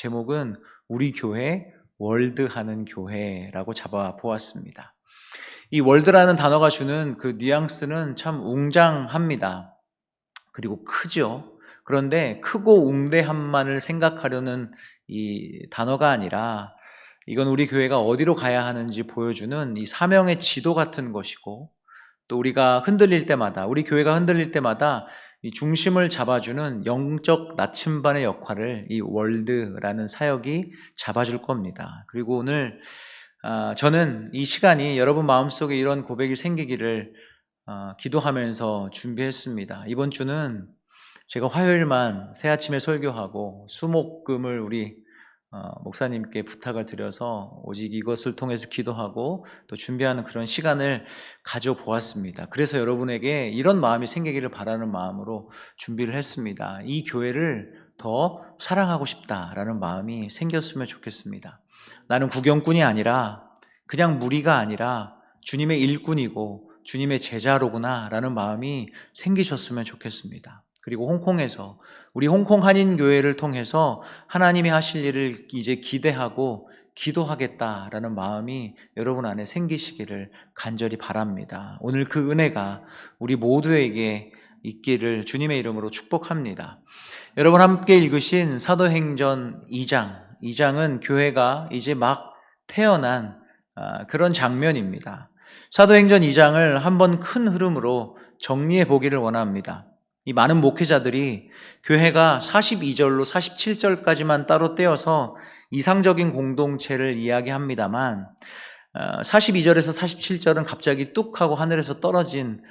제목은 우리 교회 월드하는 교회라고 잡아보았습니다. 이 월드라는 단어가 주는 그 뉘앙스는 참 웅장합니다. 그리고 크죠. 그런데 크고 웅대함만을 생각하려는 이 단어가 아니라 이건 우리 교회가 어디로 가야 하는지 보여주는 이 사명의 지도 같은 것이고, 또 우리가 흔들릴 때마다, 우리 교회가 흔들릴 때마다 이 중심을 잡아주는 영적 나침반의 역할을 이 월드라는 사역이 잡아줄 겁니다. 그리고 오늘 저는 이 시간이 여러분 마음속에 이런 고백이 생기기를 기도하면서 준비했습니다. 이번 주는 제가 화요일만 새아침에 설교하고 수목금을 우리 목사님께 부탁을 드려서 오직 이것을 통해서 기도하고 또 준비하는 그런 시간을 가져보았습니다. 그래서 여러분에게 이런 마음이 생기기를 바라는 마음으로 준비를 했습니다. 이 교회를 더 사랑하고 싶다라는 마음이 생겼으면 좋겠습니다. 나는 구경꾼이 아니라 그냥 무리가 아니라 주님의 일꾼이고 주님의 제자로구나 라는 마음이 생기셨으면 좋겠습니다. 그리고 홍콩에서 우리 홍콩 한인교회를 통해서 하나님이 하실 일을 이제 기대하고 기도하겠다라는 마음이 여러분 안에 생기시기를 간절히 바랍니다. 오늘 그 은혜가 우리 모두에게 있기를 주님의 이름으로 축복합니다. 여러분 함께 읽으신 사도행전 2장, 2장은 교회가 이제 막 태어난 그런 장면입니다. 사도행전 2장을 한번 큰 흐름으로 정리해 보기를 원합니다. 이 많은 목회자들이 교회가 42절로 47절까지만 따로 떼어서 이상적인 공동체를 이야기합니다만 42절에서 47절은 갑자기 뚝 하고 하늘에서 떨어진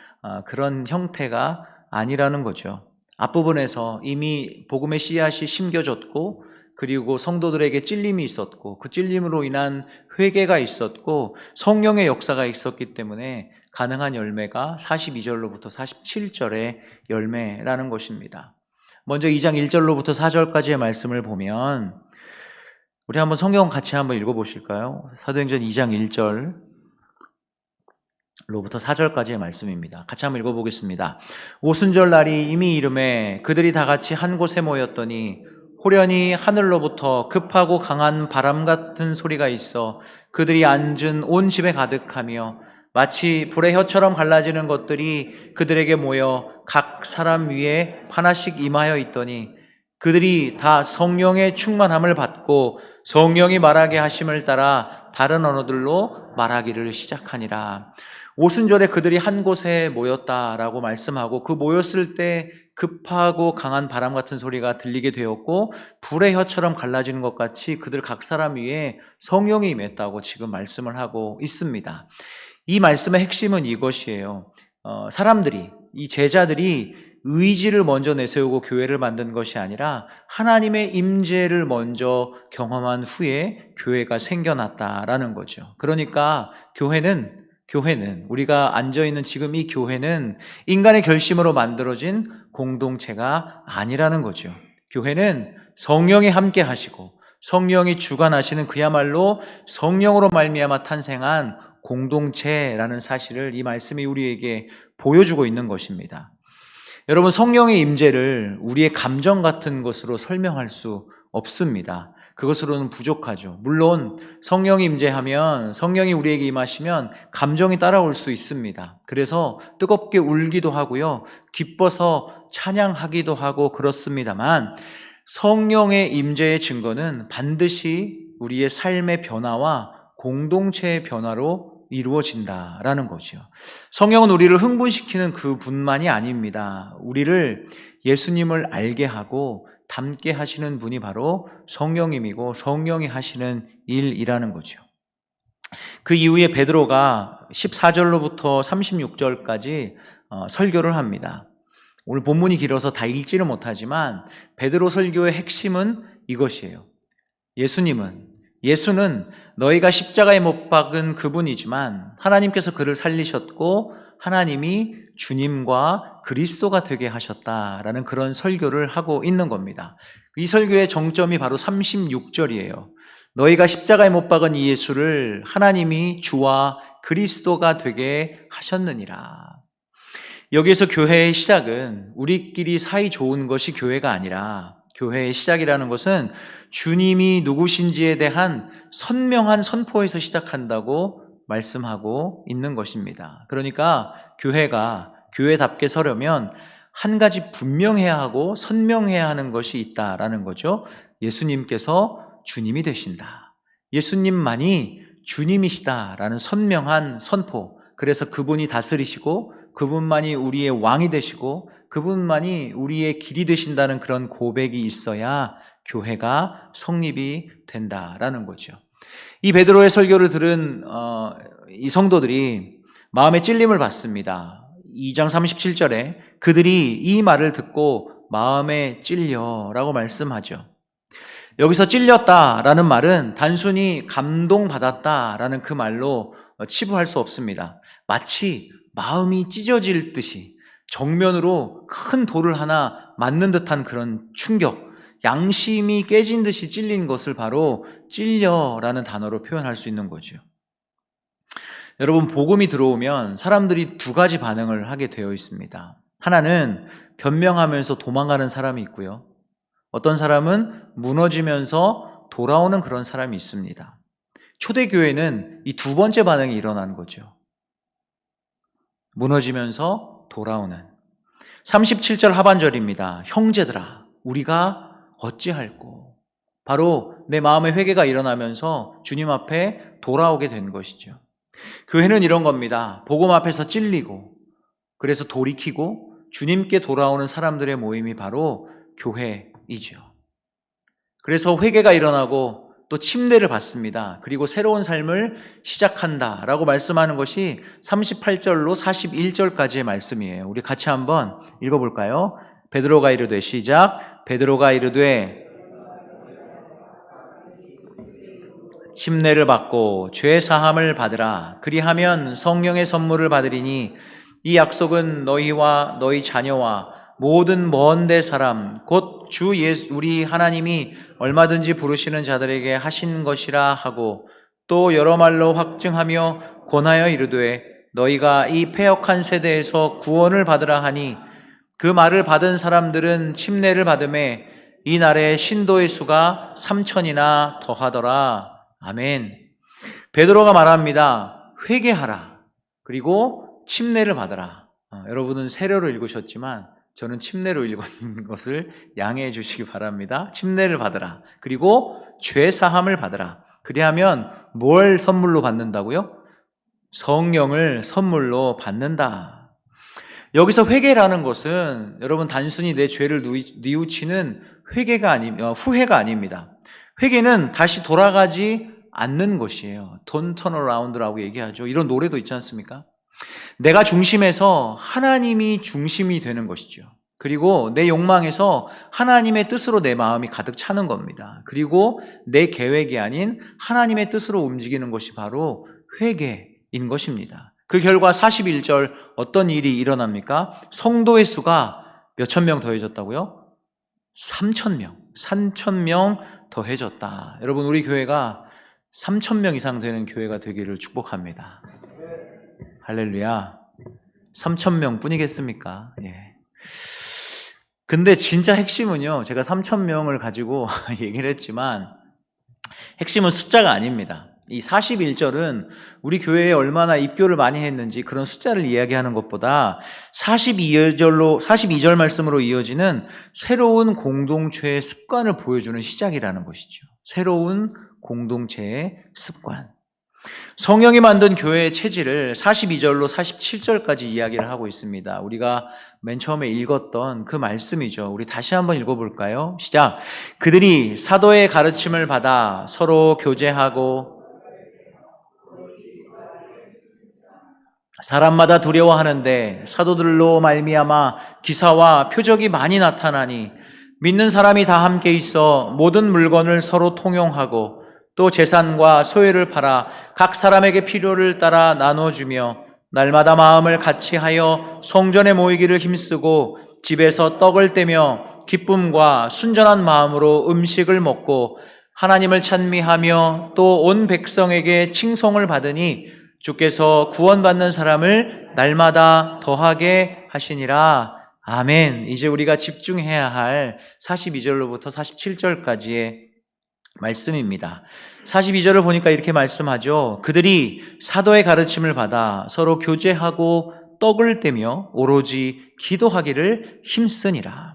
그런 형태가 아니라는 거죠. 앞부분에서 이미 복음의 씨앗이 심겨졌고, 그리고 성도들에게 찔림이 있었고, 그 찔림으로 인한 회개가 있었고 성령의 역사가 있었기 때문에 가능한 열매가 42절로부터 47절의 열매라는 것입니다. 먼저 2장 1절로부터 4절까지의 말씀을 보면 우리 한번 성경 같이 한번 읽어보실까요? 사도행전 2장 1절로부터 4절까지의 말씀입니다. 같이 한번 읽어보겠습니다. 오순절 날이 이미 이름에 그들이 다 같이 한 곳에 모였더니 호련히 하늘로부터 급하고 강한 바람 같은 소리가 있어 그들이 앉은 온 집에 가득하며 마치 불의 혀처럼 갈라지는 것들이 그들에게 모여 각 사람 위에 하나씩 임하여 있더니 그들이 다 성령의 충만함을 받고 성령이 말하게 하심을 따라 다른 언어들로 말하기를 시작하니라. 오순절에 그들이 한 곳에 모였다라고 말씀하고, 그 모였을 때 급하고 강한 바람 같은 소리가 들리게 되었고 불의 혀처럼 갈라지는 것 같이 그들 각 사람 위에 성령이 임했다고 지금 말씀을 하고 있습니다. 이 말씀의 핵심은 이것이에요. 사람들이, 이 제자들이 의지를 먼저 내세우고 교회를 만든 것이 아니라 하나님의 임재를 먼저 경험한 후에 교회가 생겨났다라는 거죠. 그러니까 교회는 우리가 앉아있는 지금 이 교회는 인간의 결심으로 만들어진 공동체가 아니라는 거죠. 교회는 성령이 함께 하시고 성령이 주관하시는 그야말로 성령으로 말미암아 탄생한 공동체라는 사실을 이 말씀이 우리에게 보여주고 있는 것입니다. 여러분, 성령의 임재를 우리의 감정 같은 것으로 설명할 수 없습니다. 그것으로는 부족하죠. 물론 성령이 임재하면, 성령이 우리에게 임하시면 감정이 따라올 수 있습니다. 그래서 뜨겁게 울기도 하고요, 기뻐서 찬양하기도 하고 그렇습니다만, 성령의 임재의 증거는 반드시 우리의 삶의 변화와 공동체의 변화로 이루어진다라는 거죠. 성령은 우리를 흥분시키는 그분만이 아닙니다. 우리를 예수님을 알게 하고 닮게 하시는 분이 바로 성령님이고 성령이 하시는 일이라는 거죠. 그 이후에 베드로가 14절로부터 36절까지 설교를 합니다. 오늘 본문이 길어서 다 읽지는 못하지만 베드로 설교의 핵심은 이것이에요. 예수는 너희가 십자가에 못 박은 그분이지만 하나님께서 그를 살리셨고 하나님이 주님과 그리스도가 되게 하셨다라는 그런 설교를 하고 있는 겁니다. 이 설교의 정점이 바로 36절이에요. 너희가 십자가에 못 박은 이 예수를 하나님이 주와 그리스도가 되게 하셨느니라. 여기에서 교회의 시작은 우리끼리 사이 좋은 것이 교회가 아니라 교회의 시작이라는 것은 주님이 누구신지에 대한 선명한 선포에서 시작한다고 말씀하고 있는 것입니다. 그러니까 교회가 교회답게 서려면 한 가지 분명해야 하고 선명해야 하는 것이 있다라는 거죠. 예수님께서 주님이 되신다. 예수님만이 주님이시다라는 선명한 선포. 그래서 그분이 다스리시고 그분만이 우리의 왕이 되시고 그분만이 우리의 길이 되신다는 그런 고백이 있어야 교회가 성립이 된다라는 거죠. 이 베드로의 설교를 들은 이 성도들이 마음에 찔림을 받습니다. 2장 37절에 그들이 이 말을 듣고 마음에 찔려라고 말씀하죠. 여기서 찔렸다라는 말은 단순히 감동받았다라는 그 말로 치부할 수 없습니다. 마치 마음이 찢어질 듯이 정면으로 큰 돌을 하나 맞는 듯한 그런 충격, 양심이 깨진 듯이 찔린 것을 바로 찔려라는 단어로 표현할 수 있는 거죠. 여러분, 복음이 들어오면 사람들이 두 가지 반응을 하게 되어 있습니다. 하나는 변명하면서 도망가는 사람이 있고요. 어떤 사람은 무너지면서 돌아오는 그런 사람이 있습니다. 초대교회는 이 두 번째 반응이 일어난 거죠. 무너지면서 돌아오는. 37절 하반절입니다. 형제들아, 우리가 어찌할꼬. 바로 내 마음의 회개가 일어나면서 주님 앞에 돌아오게 된 것이죠. 교회는 이런 겁니다. 복음 앞에서 찔리고 그래서 돌이키고 주님께 돌아오는 사람들의 모임이 바로 교회이죠. 그래서 회개가 일어나고 또 침례를 받습니다. 그리고 새로운 삶을 시작한다라고 말씀하는 것이 38절로 41절까지의 말씀이에요. 우리 같이 한번 읽어볼까요? 베드로가 이르되 시작. 베드로가 이르되 침례를 받고 죄 사함을 받으라. 그리하면 성령의 선물을 받으리니 이 약속은 너희와 너희 자녀와 모든 먼 데 사람 곧 주 예수 우리 하나님이 얼마든지 부르시는 자들에게 하신 것이라 하고 또 여러 말로 확증하며 권하여 이르되 너희가 이 패역한 세대에서 구원을 받으라 하니 그 말을 받은 사람들은 침례를 받음에 이 날에 신도의 수가 3,000이나 더하더라. 아멘. 베드로가 말합니다. 회개하라. 그리고 침례를 받으라. 여러분은 세례로 읽으셨지만 저는 침례로 읽은 것을 양해해 주시기 바랍니다. 침례를 받으라. 그리고 죄 사함을 받으라. 그리하면 뭘 선물로 받는다고요? 성령을 선물로 받는다. 여기서 회개라는 것은 여러분 단순히 내 죄를 뉘우치는 후회가 아닙니다. 회개는 다시 돌아가지 않는 것이에요. Don't turn around라고 얘기하죠. 이런 노래도 있지 않습니까? 내가 중심에서 하나님이 중심이 되는 것이죠. 그리고 내 욕망에서 하나님의 뜻으로 내 마음이 가득 차는 겁니다. 그리고 내 계획이 아닌 하나님의 뜻으로 움직이는 것이 바로 회개인 것입니다. 그 결과 41절 어떤 일이 일어납니까? 성도의 수가 몇천 명 더해졌다고요? 3,000명. 3,000명 더해졌다. 여러분, 우리 교회가 3,000명 이상 되는 교회가 되기를 축복합니다. 할렐루야. 3,000명 뿐이겠습니까? 예. 근데 진짜 핵심은요, 제가 3,000명을 가지고 얘기를 했지만 핵심은 숫자가 아닙니다. 이 41절은 우리 교회에 얼마나 입교를 많이 했는지 그런 숫자를 이야기하는 것보다 42절 말씀으로 이어지는 새로운 공동체의 습관을 보여주는 시작이라는 것이죠. 새로운 공동체의 습관. 성령이 만든 교회의 체질을 42절로 47절까지 이야기를 하고 있습니다. 우리가 맨 처음에 읽었던 그 말씀이죠. 우리 다시 한번 읽어볼까요? 시작. 그들이 사도의 가르침을 받아 서로 교제하고 사람마다 두려워하는데 사도들로 말미암아 기사와 표적이 많이 나타나니 믿는 사람이 다 함께 있어 모든 물건을 서로 통용하고 또 재산과 소유를 팔아 각 사람에게 필요를 따라 나눠주며 날마다 마음을 같이하여 성전에 모이기를 힘쓰고 집에서 떡을 떼며 기쁨과 순전한 마음으로 음식을 먹고 하나님을 찬미하며 또 온 백성에게 칭송을 받으니 주께서 구원받는 사람을 날마다 더하게 하시니라. 아멘. 이제 우리가 집중해야 할 42절로부터 47절까지의 말씀입니다. 42절을 보니까 이렇게 말씀하죠. 그들이 사도의 가르침을 받아 서로 교제하고 떡을 떼며 오로지 기도하기를 힘쓰니라.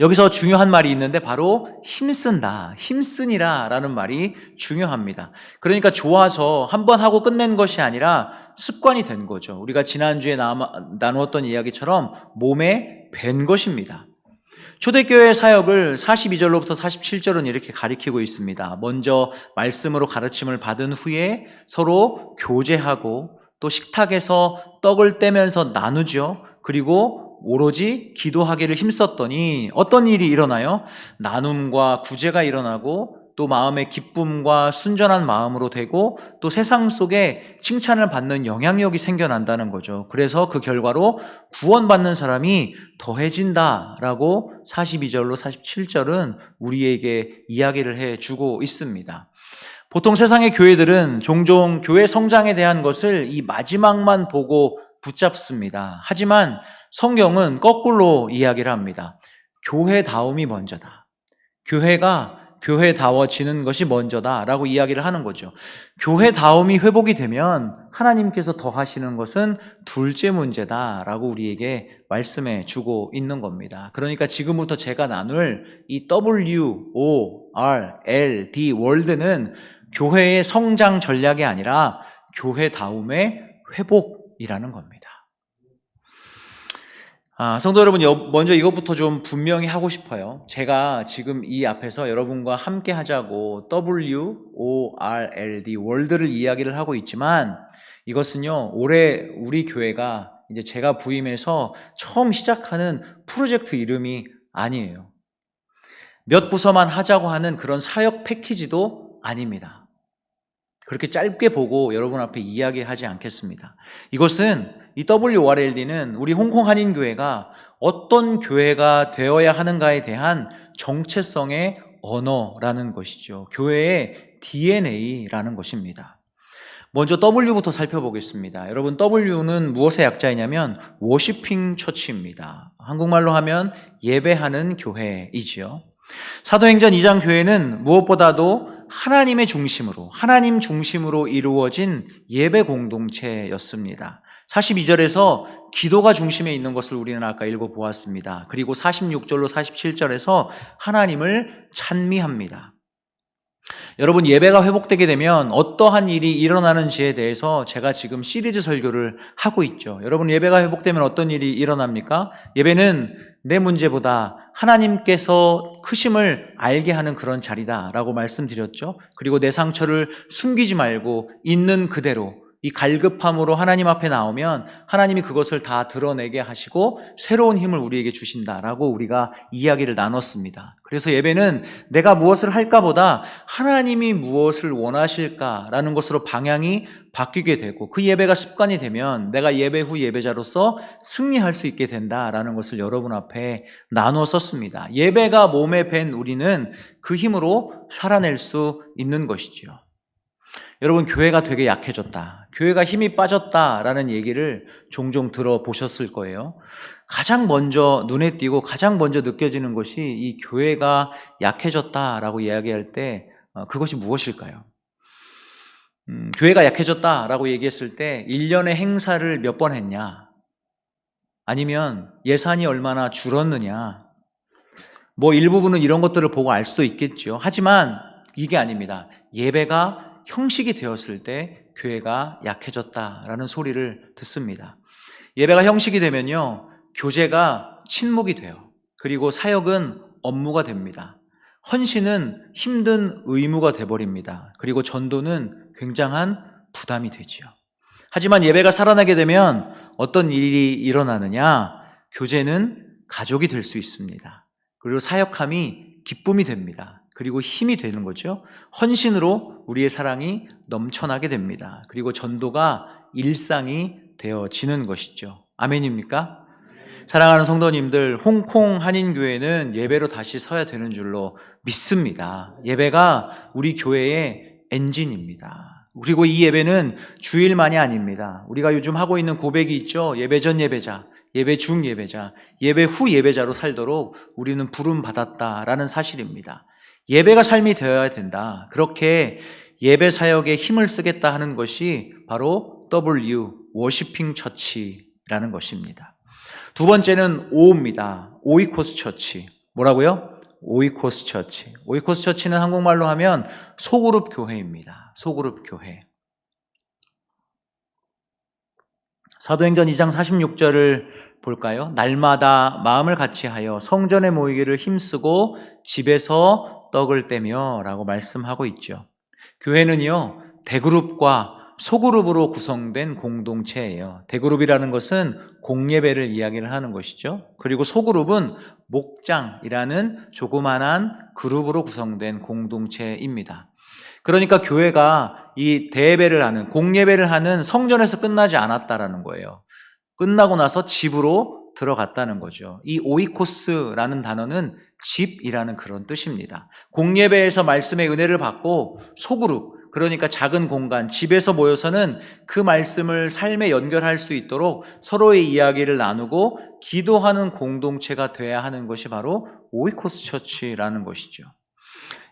여기서 중요한 말이 있는데 바로 힘쓴다, 힘쓰니라 라는 말이 중요합니다. 그러니까 좋아서 한번 하고 끝낸 것이 아니라 습관이 된 거죠. 우리가 지난주에 나누었던 이야기처럼 몸에 밴 것입니다. 초대교회 사역을 42절로부터 47절은 이렇게 가리키고 있습니다. 먼저 말씀으로 가르침을 받은 후에 서로 교제하고 또 식탁에서 떡을 떼면서 나누죠. 그리고 오로지 기도하기를 힘썼더니 어떤 일이 일어나요? 나눔과 구제가 일어나고 또 마음의 기쁨과 순전한 마음으로 되고 또 세상 속에 칭찬을 받는 영향력이 생겨난다는 거죠. 그래서 그 결과로 구원받는 사람이 더해진다라고 42절로 47절은 우리에게 이야기를 해주고 있습니다. 보통 세상의 교회들은 종종 교회 성장에 대한 것을 이 마지막만 보고 붙잡습니다. 하지만 성경은 거꾸로 이야기를 합니다. 교회다움이 먼저다. 교회가 교회다워지는 것이 먼저다라고 이야기를 하는 거죠. 교회다움이 회복이 되면 하나님께서 더하시는 것은 둘째 문제다라고 우리에게 말씀해 주고 있는 겁니다. 그러니까 지금부터 제가 나눌 이 WORLD 월드는 교회의 성장 전략이 아니라 교회다움의 회복이라는 겁니다. 성도 여러분, 먼저 이것부터 좀 분명히 하고 싶어요. 제가 지금 이 앞에서 여러분과 함께 하자고 WORLD, 월드를 이야기를 하고 있지만 이것은요, 올해 우리 교회가 이제 제가 부임해서 처음 시작하는 프로젝트 이름이 아니에요. 몇 부서만 하자고 하는 그런 사역 패키지도 아닙니다. 그렇게 짧게 보고 여러분 앞에 이야기하지 않겠습니다. 이것은 이 WORLD는 우리 홍콩 한인교회가 어떤 교회가 되어야 하는가에 대한 정체성의 언어라는 것이죠. 교회의 DNA라는 것입니다. 먼저 W부터 살펴보겠습니다. 여러분, W는 무엇의 약자이냐면 워시핑 처치입니다. 한국말로 하면 예배하는 교회이지요. 사도행전 2장 교회는 무엇보다도 하나님 중심으로 이루어진 예배 공동체였습니다. 42절에서 기도가 중심에 있는 것을 우리는 아까 읽어보았습니다. 그리고 46절로 47절에서 하나님을 찬미합니다. 여러분, 예배가 회복되게 되면 어떠한 일이 일어나는지에 대해서 제가 지금 시리즈 설교를 하고 있죠. 여러분, 예배가 회복되면 어떤 일이 일어납니까? 예배는 내 문제보다 하나님께서 크심을 알게 하는 그런 자리다라고 말씀드렸죠. 그리고 내 상처를 숨기지 말고 있는 그대로 이 갈급함으로 하나님 앞에 나오면 하나님이 그것을 다 드러내게 하시고 새로운 힘을 우리에게 주신다라고 우리가 이야기를 나눴습니다. 그래서 예배는 내가 무엇을 할까보다 하나님이 무엇을 원하실까라는 것으로 방향이 바뀌게 되고 그 예배가 습관이 되면 내가 예배 후 예배자로서 승리할 수 있게 된다라는 것을 여러분 앞에 나누었습니다. 예배가 몸에 밴 우리는 그 힘으로 살아낼 수 있는 것이지요. 여러분, 교회가 되게 약해졌다, 교회가 힘이 빠졌다라는 얘기를 종종 들어보셨을 거예요. 가장 먼저 눈에 띄고 가장 먼저 느껴지는 것이 이 교회가 약해졌다라고 이야기할 때 그것이 무엇일까요? 교회가 약해졌다라고 얘기했을 때 1년에 행사를 몇 번 했냐? 아니면 예산이 얼마나 줄었느냐? 뭐 일부분은 이런 것들을 보고 알 수도 있겠죠. 하지만 이게 아닙니다. 예배가 형식이 되었을 때 교회가 약해졌다라는 소리를 듣습니다. 예배가 형식이 되면요, 교제가 침묵이 돼요. 그리고 사역은 업무가 됩니다. 헌신은 힘든 의무가 돼버립니다. 그리고 전도는 굉장한 부담이 되지요. 하지만 예배가 살아나게 되면 어떤 일이 일어나느냐? 교제는 가족이 될 수 있습니다. 그리고 사역함이 기쁨이 됩니다. 그리고 힘이 되는 거죠. 헌신으로 우리의 사랑이 넘쳐나게 됩니다. 그리고 전도가 일상이 되어지는 것이죠. 아멘입니까? 사랑하는 성도님들, 홍콩 한인교회는 예배로 다시 서야 되는 줄로 믿습니다. 예배가 우리 교회의 엔진입니다. 그리고 이 예배는 주일만이 아닙니다. 우리가 요즘 하고 있는 고백이 있죠. 예배 전 예배자, 예배 중 예배자, 예배 후 예배자로 살도록 우리는 부름받았다라는 사실입니다. 예배가 삶이 되어야 된다. 그렇게 예배 사역에 힘을 쓰겠다 하는 것이 바로 W, 워시핑 처치라는 것입니다. 두 번째는 O입니다. 오이코스 처치. 뭐라고요? 오이코스 처치. 오이코스 처치는 한국말로 하면 소그룹 교회입니다. 소그룹 교회. 사도행전 2장 46절을 볼까요? 날마다 마음을 같이하여 성전에 모이기를 힘쓰고 집에서 떡을 떼며 라고 말씀하고 있죠. 교회는요, 대그룹과 소그룹으로 구성된 공동체예요. 대그룹이라는 것은 공예배를 이야기를 하는 것이죠. 그리고 소그룹은 목장이라는 조그만한 그룹으로 구성된 공동체입니다. 그러니까 교회가 이 대예배를 하는, 공예배를 하는 성전에서 끝나지 않았다라는 거예요. 끝나고 나서 집으로 들어갔다는 거죠. 이 오이코스라는 단어는 집이라는 그런 뜻입니다. 공예배에서 말씀의 은혜를 받고 소그룹, 그러니까 작은 공간, 집에서 모여서는 그 말씀을 삶에 연결할 수 있도록 서로의 이야기를 나누고 기도하는 공동체가 돼야 하는 것이 바로 오이코스 처치라는 것이죠.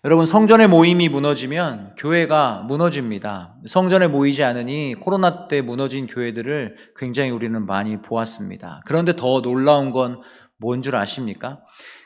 여러분, 성전의 모임이 무너지면 교회가 무너집니다. 성전에 모이지 않으니 코로나 때 무너진 교회들을 굉장히 우리는 많이 보았습니다. 그런데 더 놀라운 건 뭔 줄 아십니까?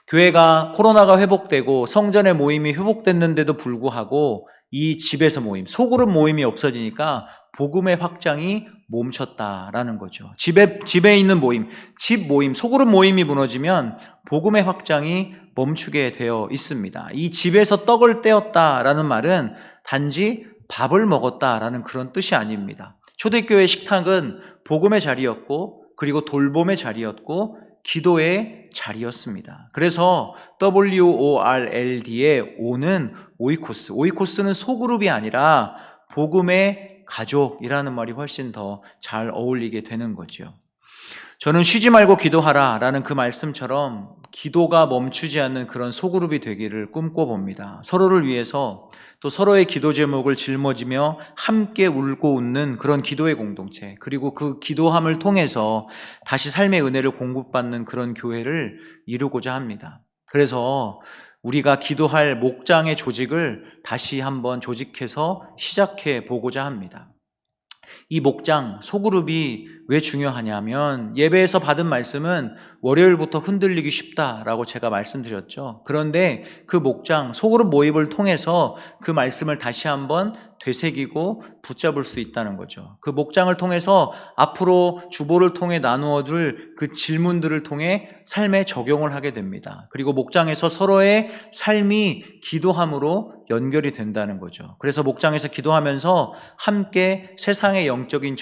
교회가 코로나가 회복되고 성전의 모임이 회복됐는데도 불구하고 이 집에서 모임, 소그룹 모임이 없어지니까 복음의 확장이 멈췄다라는 거죠. 집에 있는 모임, 집 모임, 소그룹 모임이 무너지면 복음의 확장이 멈추게 되어 있습니다. 이 집에서 떡을 떼었다라는 말은 단지 밥을 먹었다라는 그런 뜻이 아닙니다. 초대교회 식탁은 복음의 자리였고, 그리고 돌봄의 자리였고, 기도의 자리였습니다. 그래서 WORLD의 O는 오이코스. 오이코스는 소그룹이 아니라 복음의 가족이라는 말이 훨씬 더 잘 어울리게 되는 거죠. 저는 쉬지 말고 기도하라 라는 그 말씀처럼 기도가 멈추지 않는 그런 소그룹이 되기를 꿈꿔봅니다. 서로를 위해서 또 서로의 기도 제목을 짊어지며 함께 울고 웃는 그런 기도의 공동체, 그리고 그 기도함을 통해서 다시 삶의 은혜를 공급받는 그런 교회를 이루고자 합니다. 그래서 우리가 기도할 목장의 조직을 다시 한번 조직해서 시작해 보고자 합니다. 이 목장, 소그룹이 왜 중요하냐면 예배에서 받은 말씀은 월요일부터 흔들리기 쉽다라고 제가 말씀드렸죠. 그런데 그 목장, 소그룹 모임을 통해서 그 말씀을 다시 한번 되새기고 붙잡을 수 있다는 거죠. 그 목장을 통해서 앞으로 주보를 통해 나누어줄 그 질문들을 통해 삶에 적용을 하게 됩니다. 그리고 목장에서 서로의 삶이 기도함으로 연결이 된다는 거죠. 그래서 목장에서 기도하면서 함께 세상의 영적인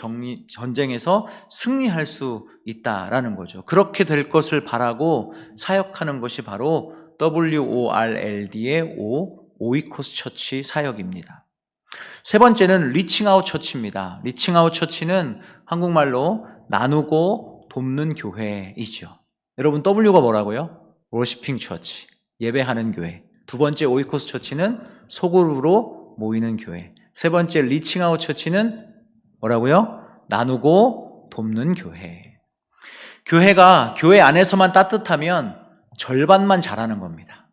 전쟁에서 승리할 수 있다라는 거죠. 그렇게 될 것을 바라고 사역하는 것이 바로 WORLD의 오이코스 처치 사역입니다. 세 번째는 리칭아웃 처치입니다. 리칭아웃 처치는 한국말로 나누고 돕는 교회이죠. 여러분, W가 뭐라고요? 워시핑 처치, 예배하는 교회. 두 번째 오이코스 처치는 소그룹으로 모이는 교회. 세 번째 리칭아웃 처치는 뭐라고요? 나누고 돕는 교회. 교회가 교회 안에서만 따뜻하면 절반만 잘하는 겁니다.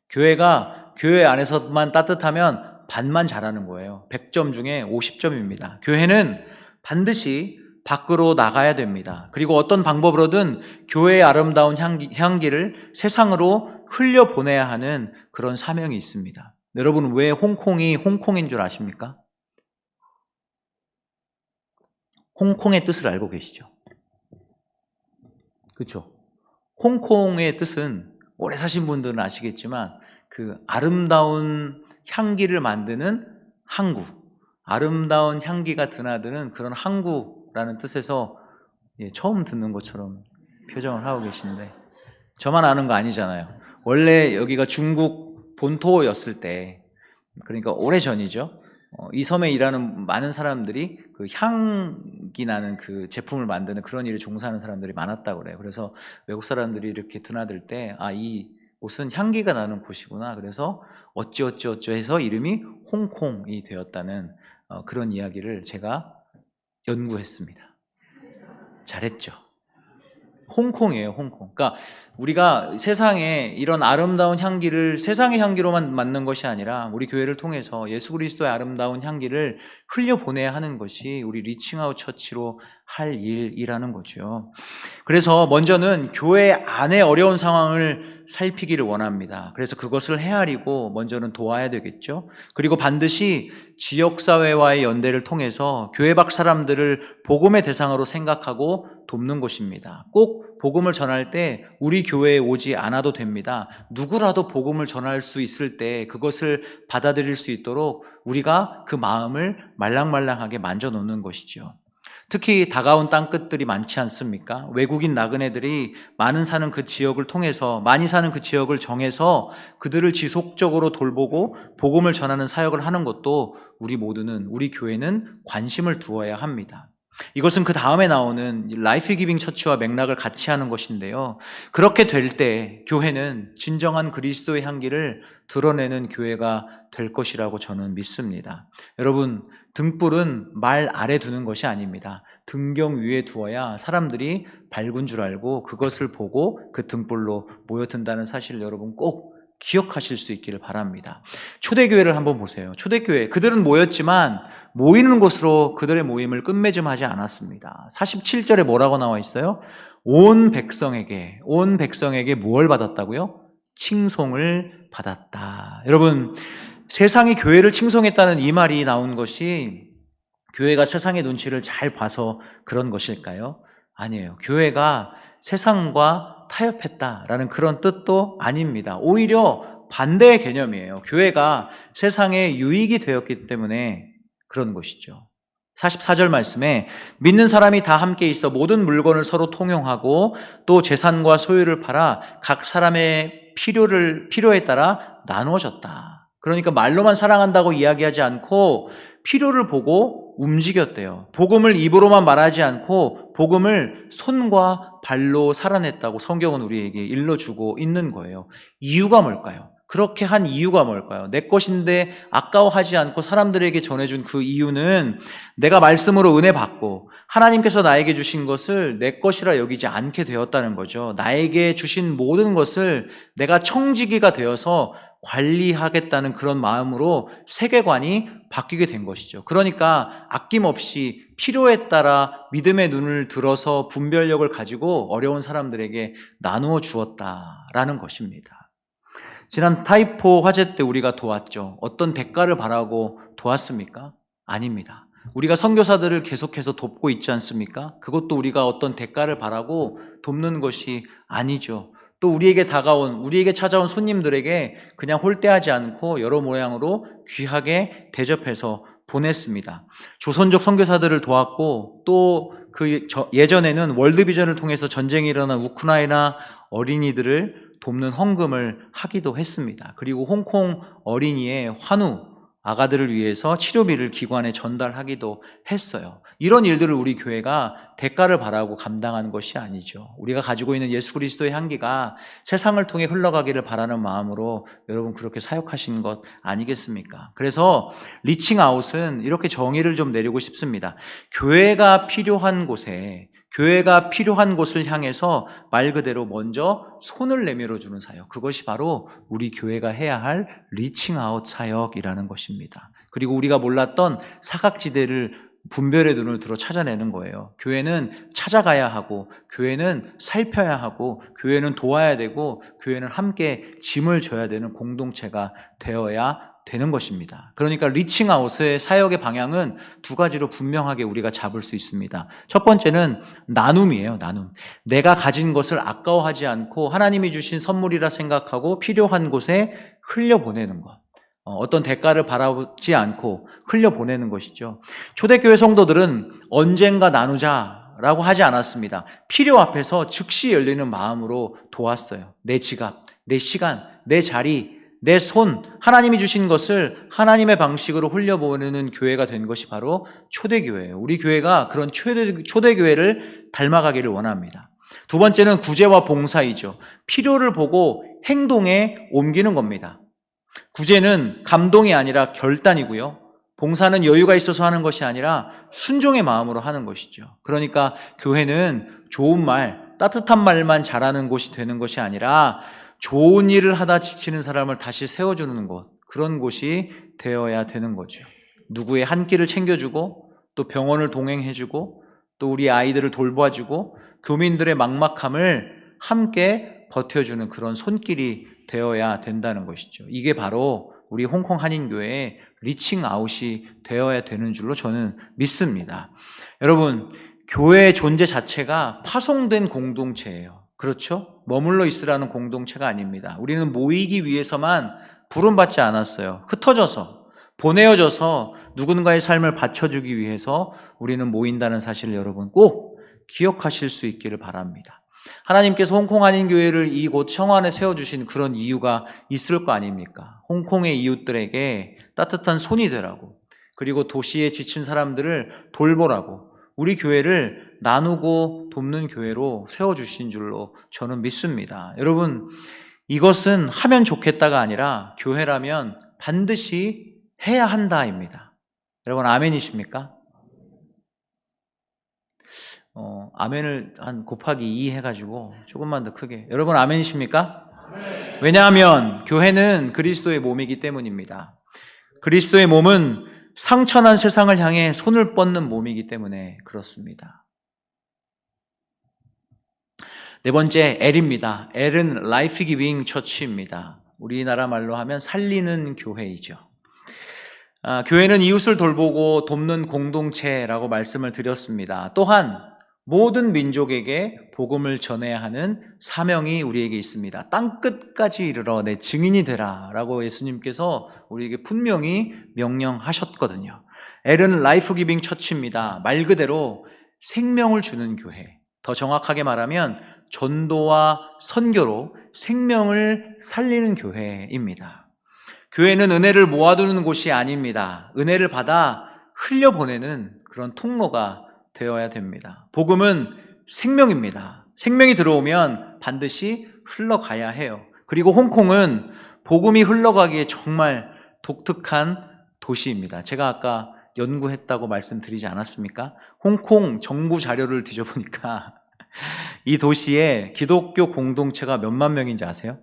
교회가 교회 안에서만 따뜻하면 반만 잘하는 거예요. 100점 중에 50점입니다. 교회는 반드시 밖으로 나가야 됩니다. 그리고 어떤 방법으로든 교회의 아름다운 향기를 세상으로 흘려보내야 하는 그런 사명이 있습니다. 여러분, 왜 홍콩이 홍콩인 줄 아십니까? 홍콩의 뜻을 알고 계시죠? 그렇죠? 홍콩의 뜻은 오래 사신 분들은 아시겠지만 그 아름다운 향기를 만드는 항구, 아름다운 향기가 드나드는 그런 항구라는 뜻에서 처음 듣는 것처럼 표정을 하고 계신데 저만 아는 거 아니잖아요. 원래 여기가 중국 본토였을 때, 그러니까 오래전이죠. 이 섬에 일하는 많은 사람들이 그 향기 나는 그 제품을 만드는 그런 일을 종사하는 사람들이 많았다고 그래요. 그래서 외국 사람들이 이렇게 드나들 때, 이 곳은 향기가 나는 곳이구나. 그래서 어찌어찌어찌 해서 이름이 홍콩이 되었다는 그런 이야기를 제가 연구했습니다. 잘했죠. 홍콩이에요, 홍콩. 그러니까 우리가 세상에 이런 아름다운 향기를 세상의 향기로만 맡는 것이 아니라 우리 교회를 통해서 예수 그리스도의 아름다운 향기를 흘려보내야 하는 것이 우리 리칭아웃 처치로 할 일이라는 거죠. 그래서 먼저는 교회 안의 어려운 상황을 살피기를 원합니다. 그래서 그것을 헤아리고 먼저는 도와야 되겠죠. 그리고 반드시 지역사회와의 연대를 통해서 교회 밖 사람들을 복음의 대상으로 생각하고 돕는 것입니다. 꼭 복음을 전할 때 우리 교회에 오지 않아도 됩니다. 누구라도 복음을 전할 수 있을 때 그것을 받아들일 수 있도록 우리가 그 마음을 말랑말랑하게 만져놓는 것이죠. 특히 다가온 땅끝들이 많지 않습니까? 외국인 나그네들이 많이 사는 그 지역을 정해서 그들을 지속적으로 돌보고 복음을 전하는 사역을 하는 것도 우리 교회는 관심을 두어야 합니다. 이것은 그 다음에 나오는 라이프 기빙 처치와 맥락을 같이 하는 것인데요. 그렇게 될 때 교회는 진정한 그리스도의 향기를 드러내는 교회가 될 것이라고 저는 믿습니다. 여러분, 등불은 말 아래 두는 것이 아닙니다. 등경 위에 두어야 사람들이 밝은 줄 알고 그것을 보고 그 등불로 모여든다는 사실을 여러분 꼭 기억하실 수 있기를 바랍니다. 초대교회를 한번 보세요. 초대교회, 그들은 모였지만 모이는 곳으로 그들의 모임을 끝맺음하지 않았습니다. 47절에 뭐라고 나와 있어요? 온 백성에게 무엇을 받았다고요? 칭송을 받았다. 여러분, 세상이 교회를 칭송했다는 이 말이 나온 것이 교회가 세상의 눈치를 잘 봐서 그런 것일까요? 아니에요. 교회가 세상과 타협했다라는 그런 뜻도 아닙니다. 오히려 반대의 개념이에요. 교회가 세상에 유익이 되었기 때문에 그런 것이죠. 44절 말씀에 믿는 사람이 다 함께 있어 모든 물건을 서로 통용하고 또 재산과 소유를 팔아 각 사람의 필요에 따라 나누어졌다. 그러니까 말로만 사랑한다고 이야기하지 않고 필요를 보고 움직였대요. 복음을 입으로만 말하지 않고 복음을 손과 발로 살아냈다고 성경은 우리에게 일러주고 있는 거예요. 이유가 뭘까요? 그렇게 한 이유가 뭘까요? 내 것인데 아까워하지 않고 사람들에게 전해준 그 이유는 내가 말씀으로 은혜 받고 하나님께서 나에게 주신 것을 내 것이라 여기지 않게 되었다는 거죠. 나에게 주신 모든 것을 내가 청지기가 되어서 관리하겠다는 그런 마음으로 세계관이 바뀌게 된 것이죠. 그러니까 아낌없이 필요에 따라 믿음의 눈을 들어서 분별력을 가지고 어려운 사람들에게 나누어 주었다라는 것입니다. 지난 타이포 화재 때 우리가 도왔죠. 어떤 대가를 바라고 도왔습니까? 아닙니다. 우리가 선교사들을 계속해서 돕고 있지 않습니까? 그것도 우리가 어떤 대가를 바라고 돕는 것이 아니죠. 또 우리에게 찾아온 손님들에게 그냥 홀대하지 않고 여러 모양으로 귀하게 대접해서 보냈습니다. 조선족 선교사들을 도왔고 또 예전에는 월드비전을 통해서 전쟁이 일어난 우크라이나 어린이들을 돕는 헌금을 하기도 했습니다. 그리고 홍콩 어린이의 아가들을 위해서 치료비를 기관에 전달하기도 했어요. 이런 일들을 우리 교회가 대가를 바라고 감당하는 것이 아니죠. 우리가 가지고 있는 예수 그리스도의 향기가 세상을 통해 흘러가기를 바라는 마음으로 여러분 그렇게 사역하신 것 아니겠습니까? 그래서 리칭아웃은 이렇게 정의를 좀 내리고 싶습니다. 교회가 필요한 곳을 향해서 말 그대로 먼저 손을 내밀어 주는 사역. 그것이 바로 우리 교회가 해야 할 리칭아웃 사역이라는 것입니다. 그리고 우리가 몰랐던 사각지대를 분별의 눈을 들어 찾아내는 거예요. 교회는 찾아가야 하고, 교회는 살펴야 하고, 교회는 도와야 되고, 교회는 함께 짐을 져야 되는 공동체가 되어야 되는 것입니다. 그러니까 리칭아웃의 사역의 방향은 두 가지로 분명하게 우리가 잡을 수 있습니다. 첫 번째는 나눔이에요. 나눔. 내가 가진 것을 아까워하지 않고 하나님이 주신 선물이라 생각하고 필요한 곳에 흘려보내는 것. 어떤 대가를 바라지 않고 흘려보내는 것이죠. 초대교회 성도들은 언젠가 나누자라고 하지 않았습니다. 필요 앞에서 즉시 열리는 마음으로 도왔어요. 내 지갑, 내 시간, 내 자리, 내 손, 하나님이 주신 것을 하나님의 방식으로 흘려보내는 교회가 된 것이 바로 초대교회예요. 우리 교회가 그런 초대교회를 닮아가기를 원합니다. 두 번째는 구제와 봉사이죠. 필요를 보고 행동에 옮기는 겁니다. 구제는 감동이 아니라 결단이고요. 봉사는 여유가 있어서 하는 것이 아니라 순종의 마음으로 하는 것이죠. 그러니까 교회는 좋은 말, 따뜻한 말만 잘하는 곳이 되는 것이 아니라 좋은 일을 하다 지치는 사람을 다시 세워주는 곳, 그런 곳이 되어야 되는 거죠. 누구의 한 끼를 챙겨주고 또 병원을 동행해주고 또 우리 아이들을 돌봐주고 교민들의 막막함을 함께 버텨주는 그런 손길이 되어야 된다는 것이죠. 이게 바로 우리 홍콩 한인교회의 리칭 아웃이 되어야 되는 줄로 저는 믿습니다. 여러분, 교회의 존재 자체가 파송된 공동체예요. 그렇죠? 머물러 있으라는 공동체가 아닙니다. 우리는 모이기 위해서만 부름받지 않았어요. 흩어져서, 보내어져서 누군가의 삶을 받쳐주기 위해서 우리는 모인다는 사실을 여러분 꼭 기억하실 수 있기를 바랍니다. 하나님께서 홍콩 한인교회를 이곳 청안에 세워주신 그런 이유가 있을 거 아닙니까? 홍콩의 이웃들에게 따뜻한 손이 되라고, 그리고 도시에 지친 사람들을 돌보라고, 우리 교회를 나누고 돕는 교회로 세워주신 줄로 저는 믿습니다. 여러분, 이것은 하면 좋겠다가 아니라 교회라면 반드시 해야 한다입니다. 여러분, 아멘이십니까? 아멘을 한 곱하기 2 해가지고 조금만 더 크게. 여러분, 아멘이십니까? 아멘. 왜냐하면 교회는 그리스도의 몸이기 때문입니다. 그리스도의 몸은 상처난 세상을 향해 손을 뻗는 몸이기 때문에 그렇습니다. 네 번째, L입니다. L은 Life Giving Church입니다. 우리나라 말로 하면 살리는 교회이죠. 교회는 이웃을 돌보고 돕는 공동체라고 말씀을 드렸습니다. 또한 모든 민족에게 복음을 전해야 하는 사명이 우리에게 있습니다. 땅끝까지 이르러 내 증인이 되라 라고 예수님께서 우리에게 분명히 명령하셨거든요. L은 라이프 기빙 처치입니다. 말 그대로 생명을 주는 교회. 더 정확하게 말하면 전도와 선교로 생명을 살리는 교회입니다. 교회는 은혜를 모아두는 곳이 아닙니다. 은혜를 받아 흘려보내는 그런 통로가 되어야 됩니다. 복음은 생명입니다. 생명이 들어오면 반드시 흘러가야 해요. 그리고 홍콩은 복음이 흘러가기에 정말 독특한 도시입니다. 제가 아까 연구했다고 말씀드리지 않았습니까? 홍콩 정부 자료를 뒤져보니까 이 도시에 기독교 공동체가 몇만 명인지 아세요?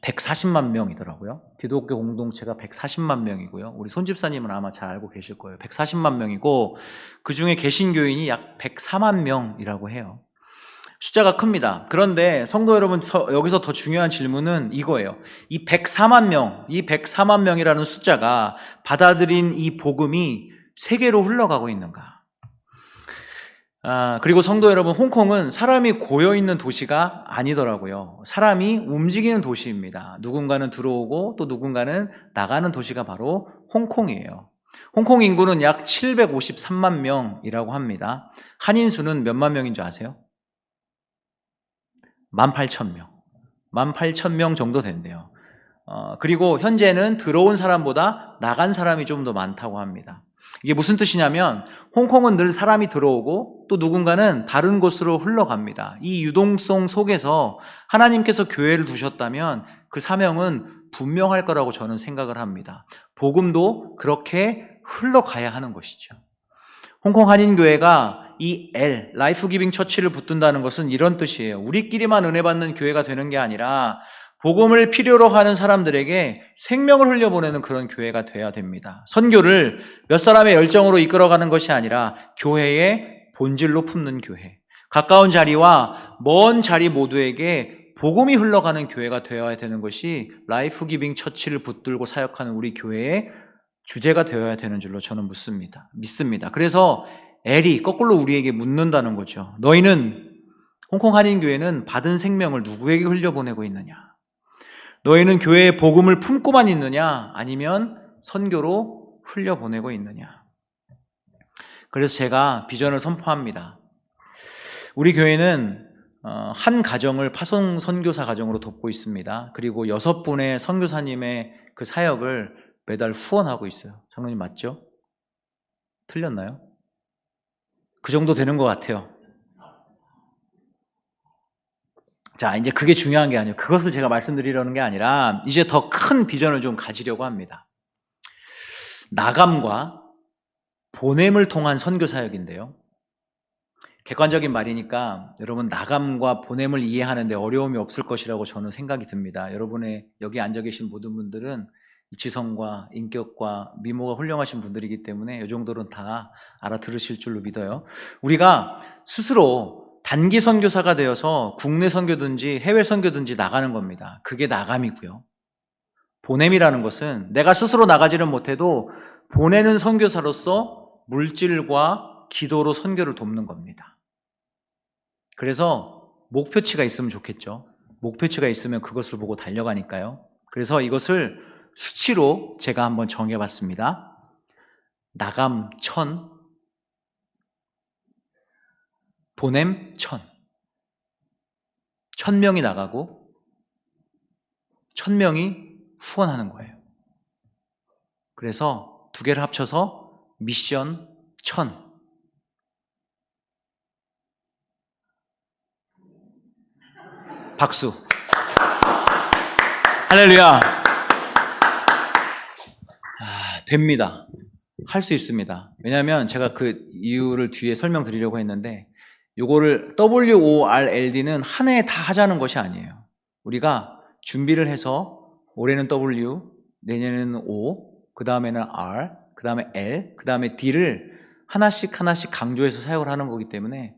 140만 명이더라고요. 기독교 공동체가 140만 명이고요. 우리 손 집사님은 아마 잘 알고 계실 거예요. 140만 명이고 그 중에 개신교인이 약 104만 명이라고 해요. 숫자가 큽니다. 그런데 성도 여러분, 여기서 더 중요한 질문은 이거예요. 이 104만 명, 이 104만 명이라는 숫자가 받아들인 이 복음이 세계로 흘러가고 있는가? 그리고 성도 여러분, 홍콩은 사람이 고여있는 도시가 아니더라고요. 사람이 움직이는 도시입니다. 누군가는 들어오고 또 누군가는 나가는 도시가 바로 홍콩이에요. 홍콩 인구는 약 753만 명이라고 합니다. 한인 수는 몇만 명인 줄 아세요? 18,000명. 18,000명 정도 된대요. 그리고 현재는 들어온 사람보다 나간 사람이 좀 더 많다고 합니다. 이게 무슨 뜻이냐면 홍콩은 늘 사람이 들어오고 또 누군가는 다른 곳으로 흘러갑니다. 이 유동성 속에서 하나님께서 교회를 두셨다면 그 사명은 분명할 거라고 저는 생각을 합니다. 복음도 그렇게 흘러가야 하는 것이죠. 홍콩 한인교회가 이 L, 라이프 기빙 처치를 붙든다는 것은 이런 뜻이에요. 우리끼리만 은혜 받는 교회가 되는 게 아니라 복음을 필요로 하는 사람들에게 생명을 흘려보내는 그런 교회가 돼야 됩니다. 선교를 몇 사람의 열정으로 이끌어가는 것이 아니라 교회의 본질로 품는 교회. 가까운 자리와 먼 자리 모두에게 복음이 흘러가는 교회가 되어야 되는 것이 라이프 기빙 처치를 붙들고 사역하는 우리 교회의 주제가 되어야 되는 줄로 저는 믿습니다. 그래서 L이 거꾸로 우리에게 묻는다는 거죠. 너희는, 홍콩 한인교회는 받은 생명을 누구에게 흘려보내고 있느냐? 너희는 교회의 복음을 품고만 있느냐? 아니면 선교로 흘려보내고 있느냐? 그래서 제가 비전을 선포합니다. 우리 교회는 한 가정을 파송 선교사 가정으로 돕고 있습니다. 그리고 6분의 선교사님의 그 사역을 매달 후원하고 있어요. 장로님 맞죠? 틀렸나요? 그 정도 되는 것 같아요. 자, 이제 그게 중요한 게 아니에요. 그것을 제가 말씀드리려는 게 아니라 이제 더 큰 비전을 좀 가지려고 합니다. 나감과 보냄을 통한 선교 사역인데요. 객관적인 말이니까 여러분 나감과 보냄을 이해하는데 어려움이 없을 것이라고 저는 생각이 듭니다. 여러분의 여기 앉아 계신 모든 분들은 지성과 인격과 미모가 훌륭하신 분들이기 때문에 이 정도는 다 알아들으실 줄로 믿어요. 우리가 스스로 단기 선교사가 되어서 국내 선교든지 해외 선교든지 나가는 겁니다. 그게 나감이고요. 보냄이라는 것은 내가 스스로 나가지는 못해도 보내는 선교사로서 물질과 기도로 선교를 돕는 겁니다. 그래서 목표치가 있으면 좋겠죠. 목표치가 있으면 그것을 보고 달려가니까요. 그래서 이것을 수치로 제가 한번 정해봤습니다. 나감 1000, 보냄 1000. 1000명이 나가고 1000명이 후원하는 거예요. 그래서 두 개를 합쳐서 미션 1000. 박수. 할렐루야. 됩니다. 할 수 있습니다. 왜냐하면 제가 그 이유를 뒤에 설명드리려고 했는데 요거를 WORLD는 한 해에 다 하자는 것이 아니에요. 우리가 준비를 해서 올해는 W, 내년에는 O, 그 다음에는 R, 그 다음에 L, 그 다음에 D를 하나씩 강조해서 사역을 하는 거기 때문에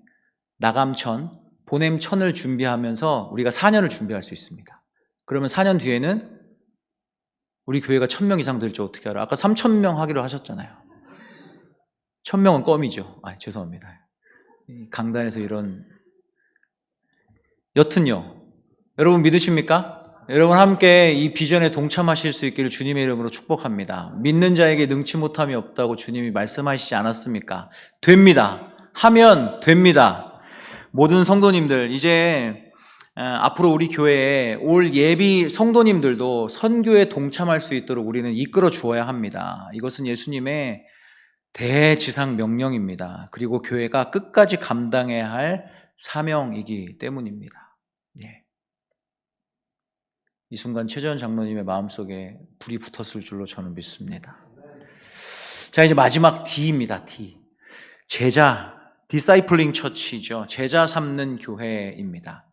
나감 1000, 보냄 1000을 준비하면서 우리가 4년을 준비할 수 있습니다. 그러면 4년 뒤에는 우리 교회가 1000명 이상 될지 어떻게 알아? 아까 3000명 하기로 하셨잖아요. 1000명은 껌이죠. 죄송합니다. 강단에서 이런. 여튼요. 여러분 믿으십니까? 여러분 함께 이 비전에 동참하실 수 있기를 주님의 이름으로 축복합니다. 믿는 자에게 능치 못함이 없다고 주님이 말씀하시지 않았습니까? 됩니다. 하면 됩니다. 모든 성도님들, 이제 앞으로 우리 교회에 올 예비 성도님들도 선교에 동참할 수 있도록 우리는 이끌어 주어야 합니다. 이것은 예수님의 대지상 명령입니다. 그리고 교회가 끝까지 감당해야 할 사명이기 때문입니다. 예. 이 순간 최재원 장로님의 마음속에 불이 붙었을 줄로 저는 믿습니다. 자, 이제 마지막 D입니다. D. 제자, 디사이플링 처치죠. 제자 삼는 교회입니다.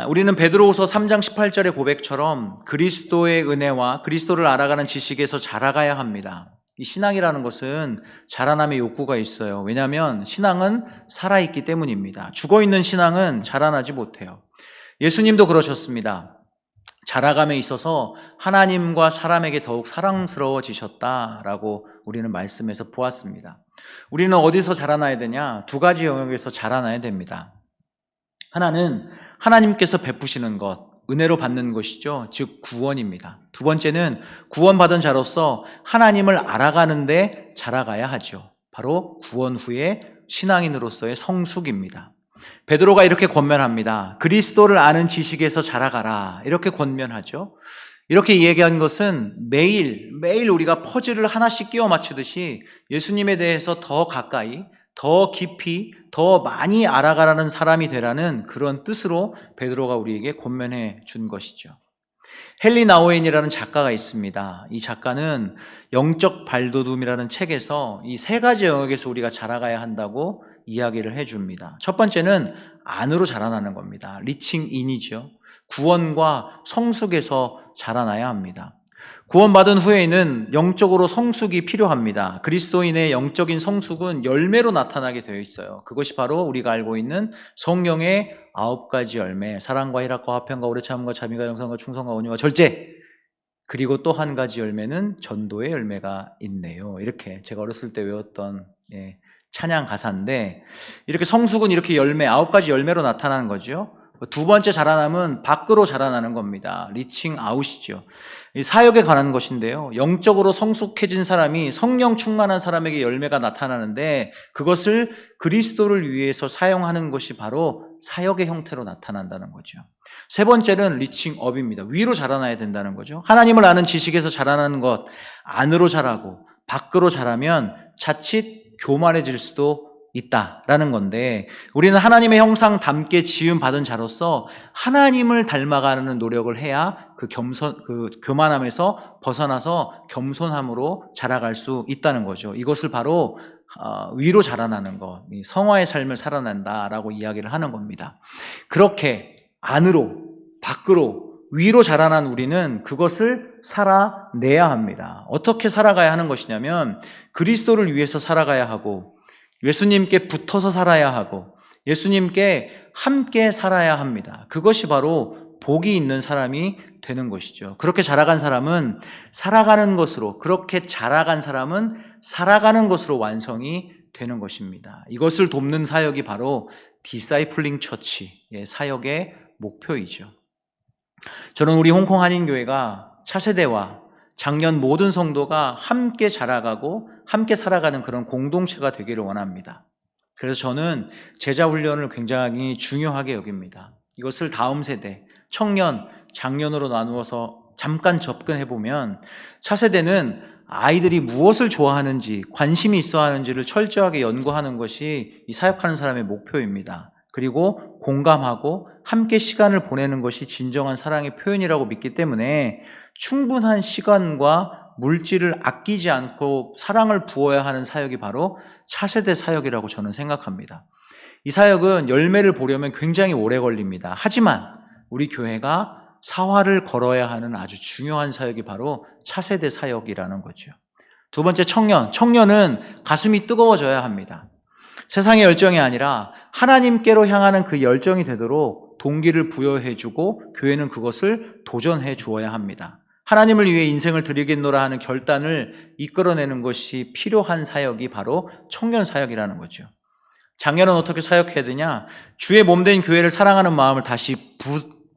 우리는 베드로후서 3장 18절의 고백처럼 그리스도의 은혜와 그리스도를 알아가는 지식에서 자라가야 합니다. 이 신앙이라는 것은 자라남의 욕구가 있어요. 왜냐하면 신앙은 살아있기 때문입니다. 죽어있는 신앙은 자라나지 못해요. 예수님도 그러셨습니다. 자라감에 있어서 하나님과 사람에게 더욱 사랑스러워지셨다라고 우리는 말씀에서 보았습니다. 우리는 어디서 자라나야 되냐? 두 가지 영역에서 자라나야 됩니다. 하나는 하나님께서 베푸시는 것, 은혜로 받는 것이죠. 즉 구원입니다. 두 번째는 구원받은 자로서 하나님을 알아가는데 자라가야 하죠. 바로 구원 후에 신앙인으로서의 성숙입니다. 베드로가 이렇게 권면합니다. 그리스도를 아는 지식에서 자라가라. 이렇게 권면하죠. 이렇게 얘기한 것은 매일 우리가 퍼즐을 하나씩 끼워 맞추듯이 예수님에 대해서 더 가까이, 더 깊이, 더 많이 알아가라는 사람이 되라는 그런 뜻으로 베드로가 우리에게 권면해 준 것이죠. 헨리 나우엔이라는 작가가 있습니다. 이 작가는 영적 발돋움이라는 책에서 이 세 가지 영역에서 우리가 자라가야 한다고 이야기를 해줍니다. 첫 번째는 안으로 자라나는 겁니다. 리칭 인이죠. 구원과 성숙에서 자라나야 합니다. 구원받은 후에는 영적으로 성숙이 필요합니다. 그리스도인의 영적인 성숙은 열매로 나타나게 되어 있어요. 그것이 바로 우리가 알고 있는 성령의 9가지 열매, 사랑과 희락과 화평과 오래 참음과 자비가 영성과 충성과 온유와 절제, 그리고 또 한 가지 열매는 전도의 열매가 있네요. 이렇게 제가 어렸을 때 외웠던 찬양 가사인데, 이렇게 성숙은 이렇게 열매, 9가지 열매로 나타나는 거죠. 두 번째 자라남은 밖으로 자라나는 겁니다. 리칭 아웃이죠. 사역에 관한 것인데요. 영적으로 성숙해진 사람이 성령 충만한 사람에게 열매가 나타나는데 그것을 그리스도를 위해서 사용하는 것이 바로 사역의 형태로 나타난다는 거죠. 세 번째는 리칭 업입니다. 위로 자라나야 된다는 거죠. 하나님을 아는 지식에서 자라나는 것, 안으로 자라고 밖으로 자라면 자칫 교만해질 수도 있다라는 건데, 우리는 하나님의 형상 닮게 지음 받은 자로서 하나님을 닮아가는 노력을 해야 그 교만함에서 벗어나서 겸손함으로 자라갈 수 있다는 거죠. 이것을 바로 위로 자라나는 것, 이 성화의 삶을 살아난다라고 이야기를 하는 겁니다. 그렇게 안으로, 밖으로, 위로 자라난 우리는 그것을 살아내야 합니다. 어떻게 살아가야 하는 것이냐면 그리스도를 위해서 살아가야 하고 예수님께 붙어서 살아야 하고 예수님께 함께 살아야 합니다. 그것이 바로 복이 있는 사람이 되는 것이죠. 그렇게 자라간 사람은 살아가는 것으로, 그렇게 자라간 사람은 살아가는 것으로 완성이 되는 것입니다. 이것을 돕는 사역이 바로 디사이플링 처치의 사역의 목표이죠. 저는 우리 홍콩 한인교회가 차세대와 작년 모든 성도가 함께 자라가고 함께 살아가는 그런 공동체가 되기를 원합니다. 그래서 저는 제자 훈련을 굉장히 중요하게 여깁니다. 이것을 다음 세대, 청년, 장년으로 나누어서 잠깐 접근해 보면 차세대는 아이들이 무엇을 좋아하는지, 관심이 있어 하는지를 철저하게 연구하는 것이 이 사역하는 사람의 목표입니다. 그리고 공감하고 함께 시간을 보내는 것이 진정한 사랑의 표현이라고 믿기 때문에 충분한 시간과 물질을 아끼지 않고 사랑을 부어야 하는 사역이 바로 차세대 사역이라고 저는 생각합니다. 이 사역은 열매를 보려면 굉장히 오래 걸립니다. 하지만 우리 교회가 사활을 걸어야 하는 아주 중요한 사역이 바로 차세대 사역이라는 거죠. 두 번째, 청년은 가슴이 뜨거워져야 합니다. 세상의 열정이 아니라 하나님께로 향하는 그 열정이 되도록 동기를 부여해주고 교회는 그것을 도전해 주어야 합니다. 하나님을 위해 인생을 드리겠노라 하는 결단을 이끌어내는 것이 필요한 사역이 바로 청년 사역이라는 거죠. 장년은 어떻게 사역해야 되냐? 주의 몸된 교회를 사랑하는 마음을 다시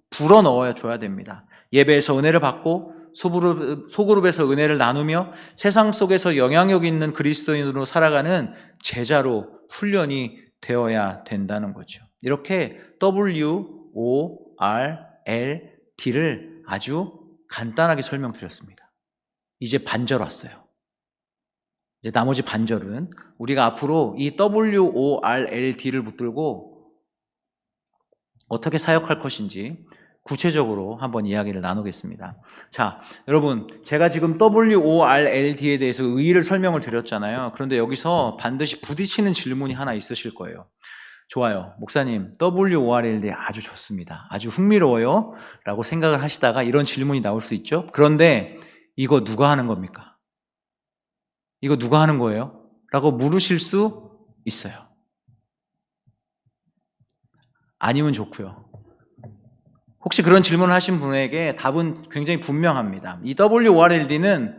불어넣어 줘야 됩니다. 예배에서 은혜를 받고 소그룹에서 은혜를 나누며 세상 속에서 영향력 있는 그리스도인으로 살아가는 제자로 훈련이 되어야 된다는 거죠. 이렇게 WORLD를 아주 간단하게 설명드렸습니다. 이제 반절 왔어요. 이제 나머지 반절은 우리가 앞으로 이 WORLD를 붙들고 어떻게 사역할 것인지 구체적으로 한번 이야기를 나누겠습니다. 자, 여러분, 제가 지금 WORLD에 대해서 의의를 설명을 드렸잖아요. 그런데 여기서 반드시 부딪히는 질문이 하나 있으실 거예요. 좋아요. 목사님, WORLD 아주 좋습니다. 아주 흥미로워요. 라고 생각을 하시다가 이런 질문이 나올 수 있죠. 그런데 이거 누가 하는 겁니까? 이거 누가 하는 거예요? 라고 물으실 수 있어요. 아니면 좋고요. 혹시 그런 질문을 하신 분에게 답은 굉장히 분명합니다. 이 WORLD는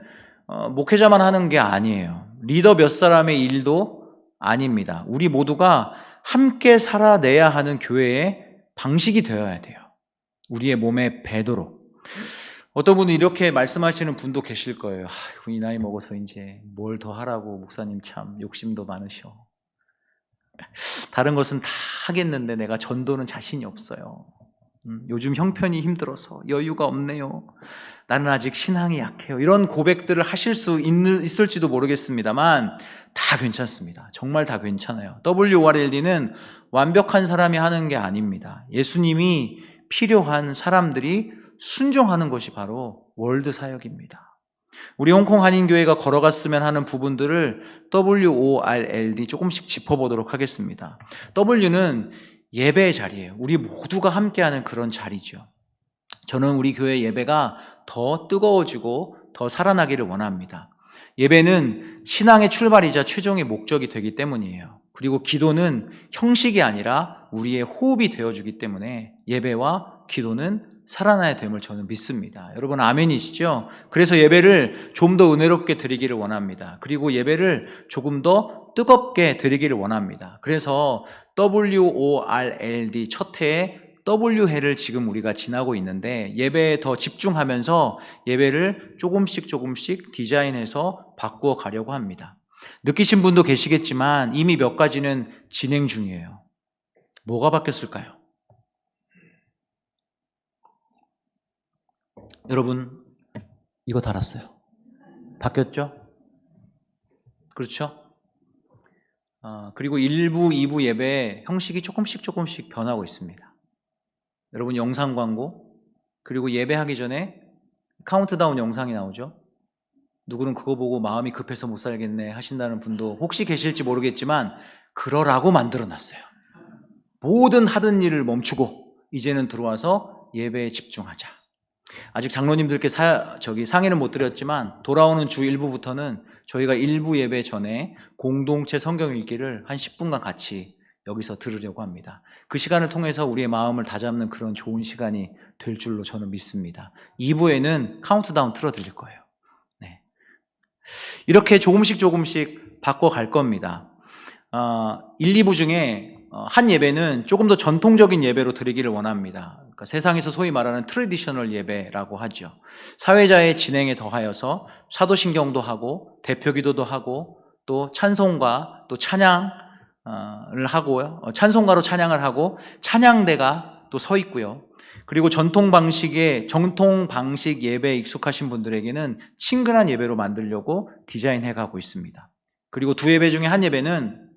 목회자만 하는 게 아니에요. 리더 몇 사람의 일도 아닙니다. 우리 모두가 함께 살아내야 하는 교회의 방식이 되어야 돼요. 우리의 몸에 배도록. 어떤 분은 이렇게 말씀하시는 분도 계실 거예요. 아이고, 이 나이 먹어서 이제 뭘 더 하라고 목사님 참 욕심도 많으셔. 다른 것은 다 하겠는데 내가 전도는 자신이 없어요. 요즘 형편이 힘들어서 여유가 없네요. 나는 아직 신앙이 약해요. 이런 고백들을 하실 수 있을지도 모르겠습니다만 다 괜찮습니다. 정말 다 괜찮아요. WORLD는 완벽한 사람이 하는 게 아닙니다. 예수님이 필요한 사람들이 순종하는 것이 바로 월드 사역입니다. 우리 홍콩 한인교회가 걸어갔으면 하는 부분들을 WORLD 조금씩 짚어보도록 하겠습니다. W는 예배의 자리예요. 우리 모두가 함께하는 그런 자리죠. 저는 우리 교회 예배가 더 뜨거워지고 더 살아나기를 원합니다. 예배는 신앙의 출발이자 최종의 목적이 되기 때문이에요. 그리고 기도는 형식이 아니라 우리의 호흡이 되어주기 때문에 예배와 기도는 살아나야 됨을 저는 믿습니다. 여러분 아멘이시죠? 그래서 예배를 좀 더 은혜롭게 드리기를 원합니다. 그리고 예배를 조금 더 뜨겁게 드리기를 원합니다. 그래서 WORLD 첫 해에 W해를 지금 우리가 지나고 있는데 예배에 더 집중하면서 예배를 조금씩 디자인해서 바꾸어 가려고 합니다. 느끼신 분도 계시겠지만 이미 몇 가지는 진행 중이에요. 뭐가 바뀌었을까요? 여러분, 이거 달았어요. 바뀌었죠? 그렇죠? 그리고 1부, 2부 예배 형식이 조금씩 변하고 있습니다. 여러분 영상 광고, 그리고 예배하기 전에 카운트다운 영상이 나오죠? 누구는 그거 보고 마음이 급해서 못 살겠네 하신다는 분도 혹시 계실지 모르겠지만 그러라고 만들어놨어요. 모든 하던 일을 멈추고 이제는 들어와서 예배에 집중하자. 아직 장로님들께 상의는 못 드렸지만 돌아오는 주 1부부터는 저희가 1부 예배 전에 공동체 성경 읽기를 한 10분간 같이 여기서 들으려고 합니다. 그 시간을 통해서 우리의 마음을 다잡는 그런 좋은 시간이 될 줄로 저는 믿습니다. 2부에는 카운트다운 틀어드릴 거예요. 네. 이렇게 조금씩 바꿔갈 겁니다. 1, 2부 중에 한 예배는 조금 더 전통적인 예배로 드리기를 원합니다. 그러니까 세상에서 소위 말하는 트래디셔널 예배라고 하죠. 사회자의 진행에 더하여서 사도신경도 하고 대표기도도 하고 또 찬송가 또 찬양을 하고요. 찬송가로 찬양을 하고 찬양대가 또 서 있고요. 그리고 전통 방식 예배에 익숙하신 분들에게는 친근한 예배로 만들려고 디자인해 가고 있습니다. 그리고 두 예배 중에 한 예배는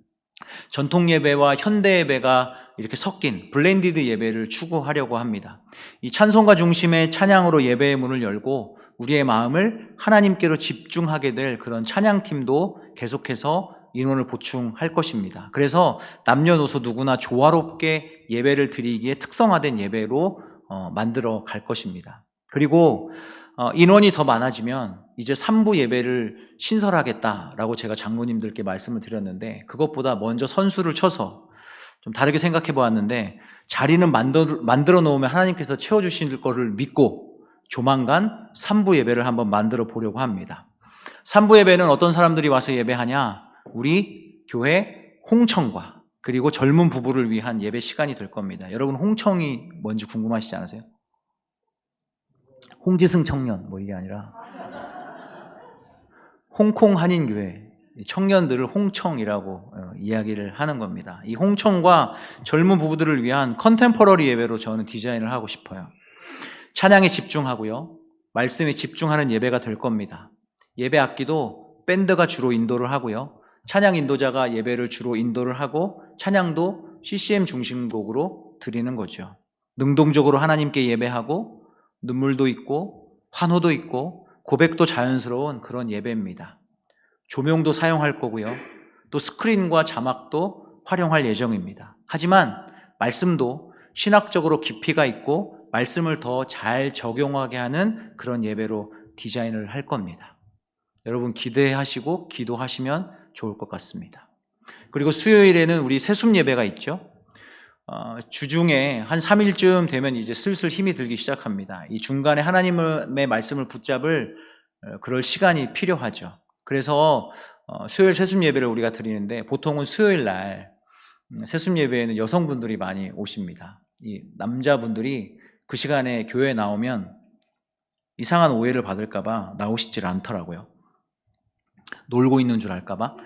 전통 예배와 현대 예배가 이렇게 섞인 블렌디드 예배를 추구하려고 합니다. 이 찬송가 중심의 찬양으로 예배의 문을 열고 우리의 마음을 하나님께로 집중하게 될 그런 찬양팀도 계속해서 인원을 보충할 것입니다. 그래서 남녀노소 누구나 조화롭게 예배를 드리기에 특성화된 예배로 만들어 갈 것입니다. 그리고 인원이 더 많아지면 이제 3부 예배를 신설하겠다라고 제가 장로님들께 말씀을 드렸는데 그것보다 먼저 선수를 쳐서 좀 다르게 생각해 보았는데 자리는 만들어 놓으면 하나님께서 채워주실 거를 믿고 조만간 3부 예배를 한번 만들어 보려고 합니다. 3부 예배는 어떤 사람들이 와서 예배하냐? 우리 교회 홍청과 그리고 젊은 부부를 위한 예배 시간이 될 겁니다. 여러분 홍청이 뭔지 궁금하시지 않으세요? 홍지승 청년 이게 아니라 홍콩 한인교회 청년들을 홍청이라고 이야기를 하는 겁니다. 이 홍청과 젊은 부부들을 위한 컨템퍼러리 예배로 저는 디자인을 하고 싶어요. 찬양에 집중하고요. 말씀에 집중하는 예배가 될 겁니다. 예배 악기도 밴드가 주로 인도를 하고요. 찬양 인도자가 예배를 주로 인도를 하고 찬양도 CCM 중심곡으로 드리는 거죠. 능동적으로 하나님께 예배하고 눈물도 있고 환호도 있고 고백도 자연스러운 그런 예배입니다. 조명도 사용할 거고요. 또 스크린과 자막도 활용할 예정입니다. 하지만 말씀도 신학적으로 깊이가 있고 말씀을 더 잘 적용하게 하는 그런 예배로 디자인을 할 겁니다. 여러분 기대하시고 기도하시면 좋을 것 같습니다. 그리고 수요일에는 우리 세순 예배가 있죠. 주중에 한 3일쯤 되면 이제 슬슬 힘이 들기 시작합니다. 이 중간에 하나님의 말씀을 붙잡을 그럴 시간이 필요하죠. 그래서 수요일 세순 예배를 우리가 드리는데 보통은 수요일 날 세순 예배에는 여성분들이 많이 오십니다. 이 남자분들이 그 시간에 교회에 나오면 이상한 오해를 받을까봐 나오시질 않더라고요. 놀고 있는 줄 알까봐.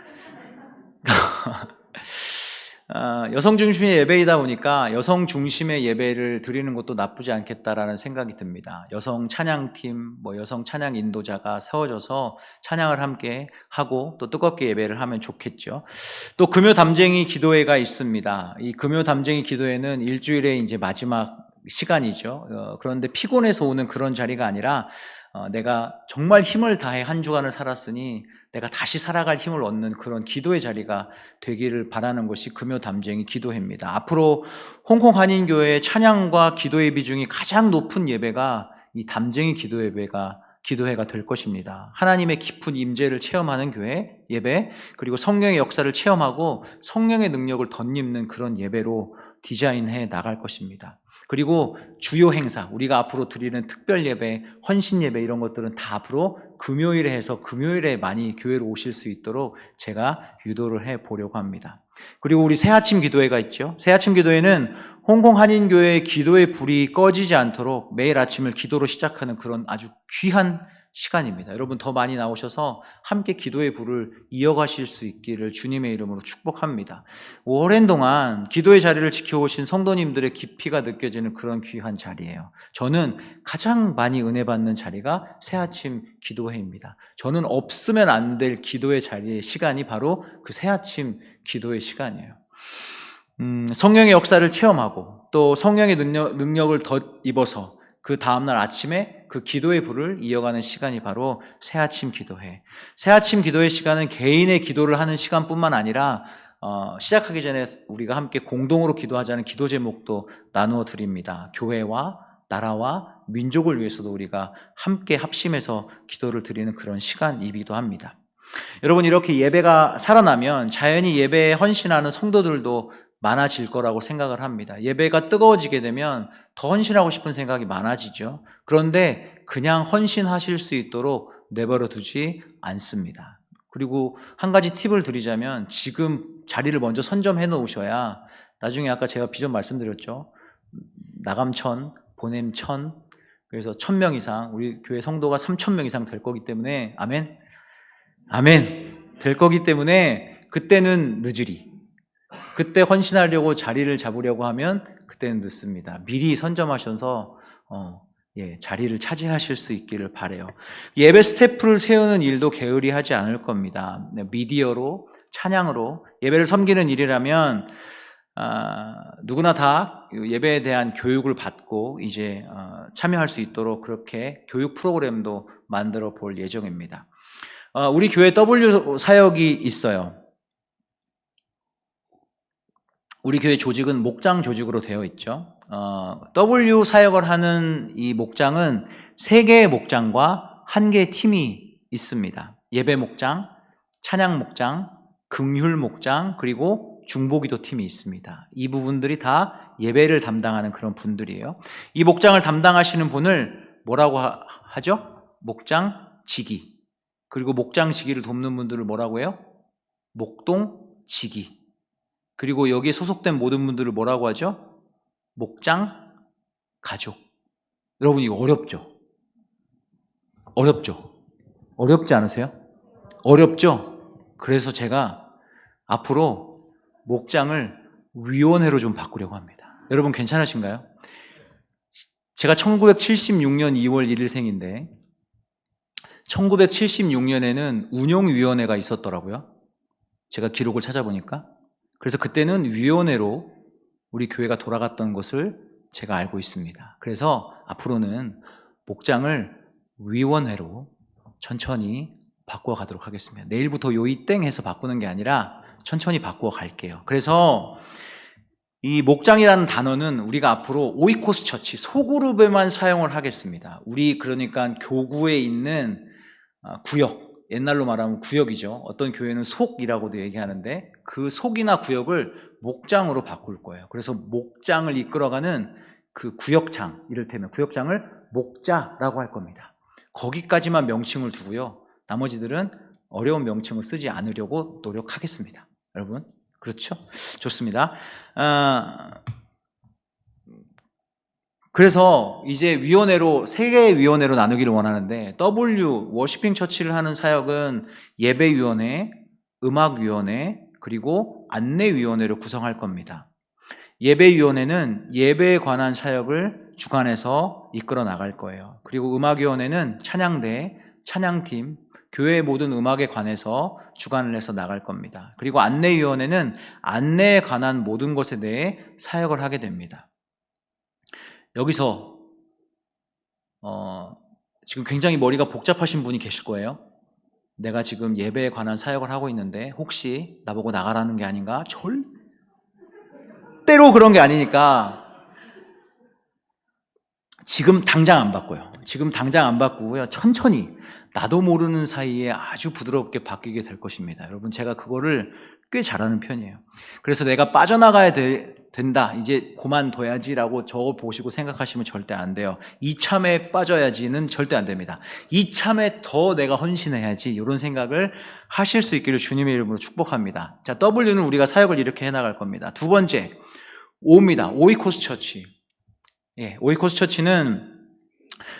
여성 중심의 예배이다 보니까 여성 중심의 예배를 드리는 것도 나쁘지 않겠다라는 생각이 듭니다. 여성 찬양팀, 여성 찬양 인도자가 세워져서 찬양을 함께 하고 또 뜨겁게 예배를 하면 좋겠죠. 또 금요 담쟁이 기도회가 있습니다. 이 금요 담쟁이 기도회는 일주일의 이제 마지막 시간이죠. 그런데 피곤해서 오는 그런 자리가 아니라 내가 정말 힘을 다해 한 주간을 살았으니 내가 다시 살아갈 힘을 얻는 그런 기도의 자리가 되기를 바라는 것이 금요 담쟁이 기도회입니다. 앞으로 홍콩 한인교회의 찬양과 기도의 비중이 가장 높은 예배가 이 담쟁이 기도회가 될 것입니다. 하나님의 깊은 임재를 체험하는 교회 예배, 그리고 성령의 역사를 체험하고 성령의 능력을 덧입는 그런 예배로 디자인해 나갈 것입니다. 그리고 주요 행사, 우리가 앞으로 드리는 특별 예배, 헌신 예배 이런 것들은 다 앞으로 금요일에 해서 금요일에 많이 교회로 오실 수 있도록 제가 유도를 해 보려고 합니다. 그리고 우리 새아침 기도회가 있죠. 새아침 기도회는 홍콩 한인교회의 기도의 불이 꺼지지 않도록 매일 아침을 기도로 시작하는 그런 아주 귀한 시간입니다. 여러분 더 많이 나오셔서 함께 기도의 불을 이어가실 수 있기를 주님의 이름으로 축복합니다. 오랜 동안 기도의 자리를 지켜오신 성도님들의 깊이가 느껴지는 그런 귀한 자리예요. 저는 가장 많이 은혜 받는 자리가 새아침 기도회입니다. 저는 없으면 안 될 기도의 자리의 시간이 바로 그 새아침 기도의 시간이에요. 성령의 역사를 체험하고 또 성령의 능력을 덧입어서 그 다음날 아침에 그 기도의 불을 이어가는 시간이 바로 새아침 기도회. 새아침 기도회 시간은 개인의 기도를 하는 시간뿐만 아니라 시작하기 전에 우리가 함께 공동으로 기도하자는 기도 제목도 나누어 드립니다. 교회와 나라와 민족을 위해서도 우리가 함께 합심해서 기도를 드리는 그런 시간이기도 합니다. 여러분, 이렇게 예배가 살아나면 자연히 예배에 헌신하는 성도들도 많아질 거라고 생각을 합니다. 예배가 뜨거워지게 되면 더 헌신하고 싶은 생각이 많아지죠. 그런데 그냥 헌신하실 수 있도록 내버려 두지 않습니다. 그리고 한 가지 팁을 드리자면 지금 자리를 먼저 선점해 놓으셔야 나중에 아까 제가 비전 말씀드렸죠. 나감 1000, 보냄 1000, 그래서 1000명 이상, 우리 교회 성도가 3000명 이상 될 거기 때문에 아멘. 아멘. 될 거기 때문에 그때는 늦으리. 그때 헌신하려고 자리를 잡으려고 하면 그때는 늦습니다. 미리 선점하셔서 자리를 차지하실 수 있기를 바라요. 예배 스태프를 세우는 일도 게으리 하지 않을 겁니다. 미디어로, 찬양으로 예배를 섬기는 일이라면 누구나 다 예배에 대한 교육을 받고 이제 참여할 수 있도록 그렇게 교육 프로그램도 만들어 볼 예정입니다. 우리 교회 W 사역이 있어요. 우리 교회 조직은 목장 조직으로 되어 있죠. W 사역을 하는 이 목장은 3개의 목장과 1개의 팀이 있습니다. 예배 목장, 찬양 목장, 긍휼 목장, 그리고 중보기도 팀이 있습니다. 이 부분들이 다 예배를 담당하는 그런 분들이에요. 이 목장을 담당하시는 분을 뭐라고 하죠? 목장지기. 그리고 목장지기를 돕는 분들을 뭐라고 해요? 목동지기. 그리고 여기에 소속된 모든 분들을 뭐라고 하죠? 목장 가족. 여러분, 이거 어렵죠? 어렵죠? 어렵지 않으세요? 어렵죠? 그래서 제가 앞으로 목장을 위원회로 좀 바꾸려고 합니다. 여러분 괜찮으신가요? 제가 1976년 2월 1일생인데 1976년에는 운영위원회가 있었더라고요. 제가 기록을 찾아보니까. 그래서 그때는 위원회로 우리 교회가 돌아갔던 것을 제가 알고 있습니다. 그래서 앞으로는 목장을 위원회로 천천히 바꿔가도록 하겠습니다. 내일부터 요이땡 해서 바꾸는 게 아니라 천천히 바꾸어 갈게요. 그래서 이 목장이라는 단어는 우리가 앞으로 오이코스 처치 소그룹에만 사용을 하겠습니다. 우리 그러니까 교구에 있는 구역, 옛날로 말하면 구역이죠. 어떤 교회는 속이라고도 얘기하는데 그 속이나 구역을 목장으로 바꿀 거예요. 그래서 목장을 이끌어가는 그 구역장, 이를테면 구역장을 목자라고 할 겁니다. 거기까지만 명칭을 두고요. 나머지들은 어려운 명칭을 쓰지 않으려고 노력하겠습니다. 여러분, 그렇죠? 좋습니다. 그래서 이제 위원회로 3개의 위원회로 나누기를 원하는데 W 워시핑 처치를 하는 사역은 예배위원회, 음악위원회, 그리고 안내위원회를 구성할 겁니다. 예배위원회는 예배에 관한 사역을 주관해서 이끌어 나갈 거예요. 그리고 음악위원회는 찬양대, 찬양팀, 교회의 모든 음악에 관해서 주관을 해서 나갈 겁니다. 그리고 안내위원회는 안내에 관한 모든 것에 대해 사역을 하게 됩니다. 여기서 지금 굉장히 머리가 복잡하신 분이 계실 거예요. 내가 지금 예배에 관한 사역을 하고 있는데 혹시 나보고 나가라는 게 아닌가? 절대로 그런 게 아니니까 지금 당장 안 바꿔요. 지금 당장 안 바꾸고요. 천천히 나도 모르는 사이에 아주 부드럽게 바뀌게 될 것입니다. 여러분, 제가 그거를 꽤 잘하는 편이에요. 그래서 내가 빠져나가야 된다, 이제 그만둬야지라고 저거 보시고 생각하시면 절대 안 돼요. 이참에 빠져야지는 절대 안 됩니다. 이참에 더 내가 헌신해야지, 이런 생각을 하실 수 있기를 주님의 이름으로 축복합니다. 자, W는 우리가 사역을 이렇게 해나갈 겁니다. 두 번째, O입니다. 오이코스 처치. 오이코스 처치는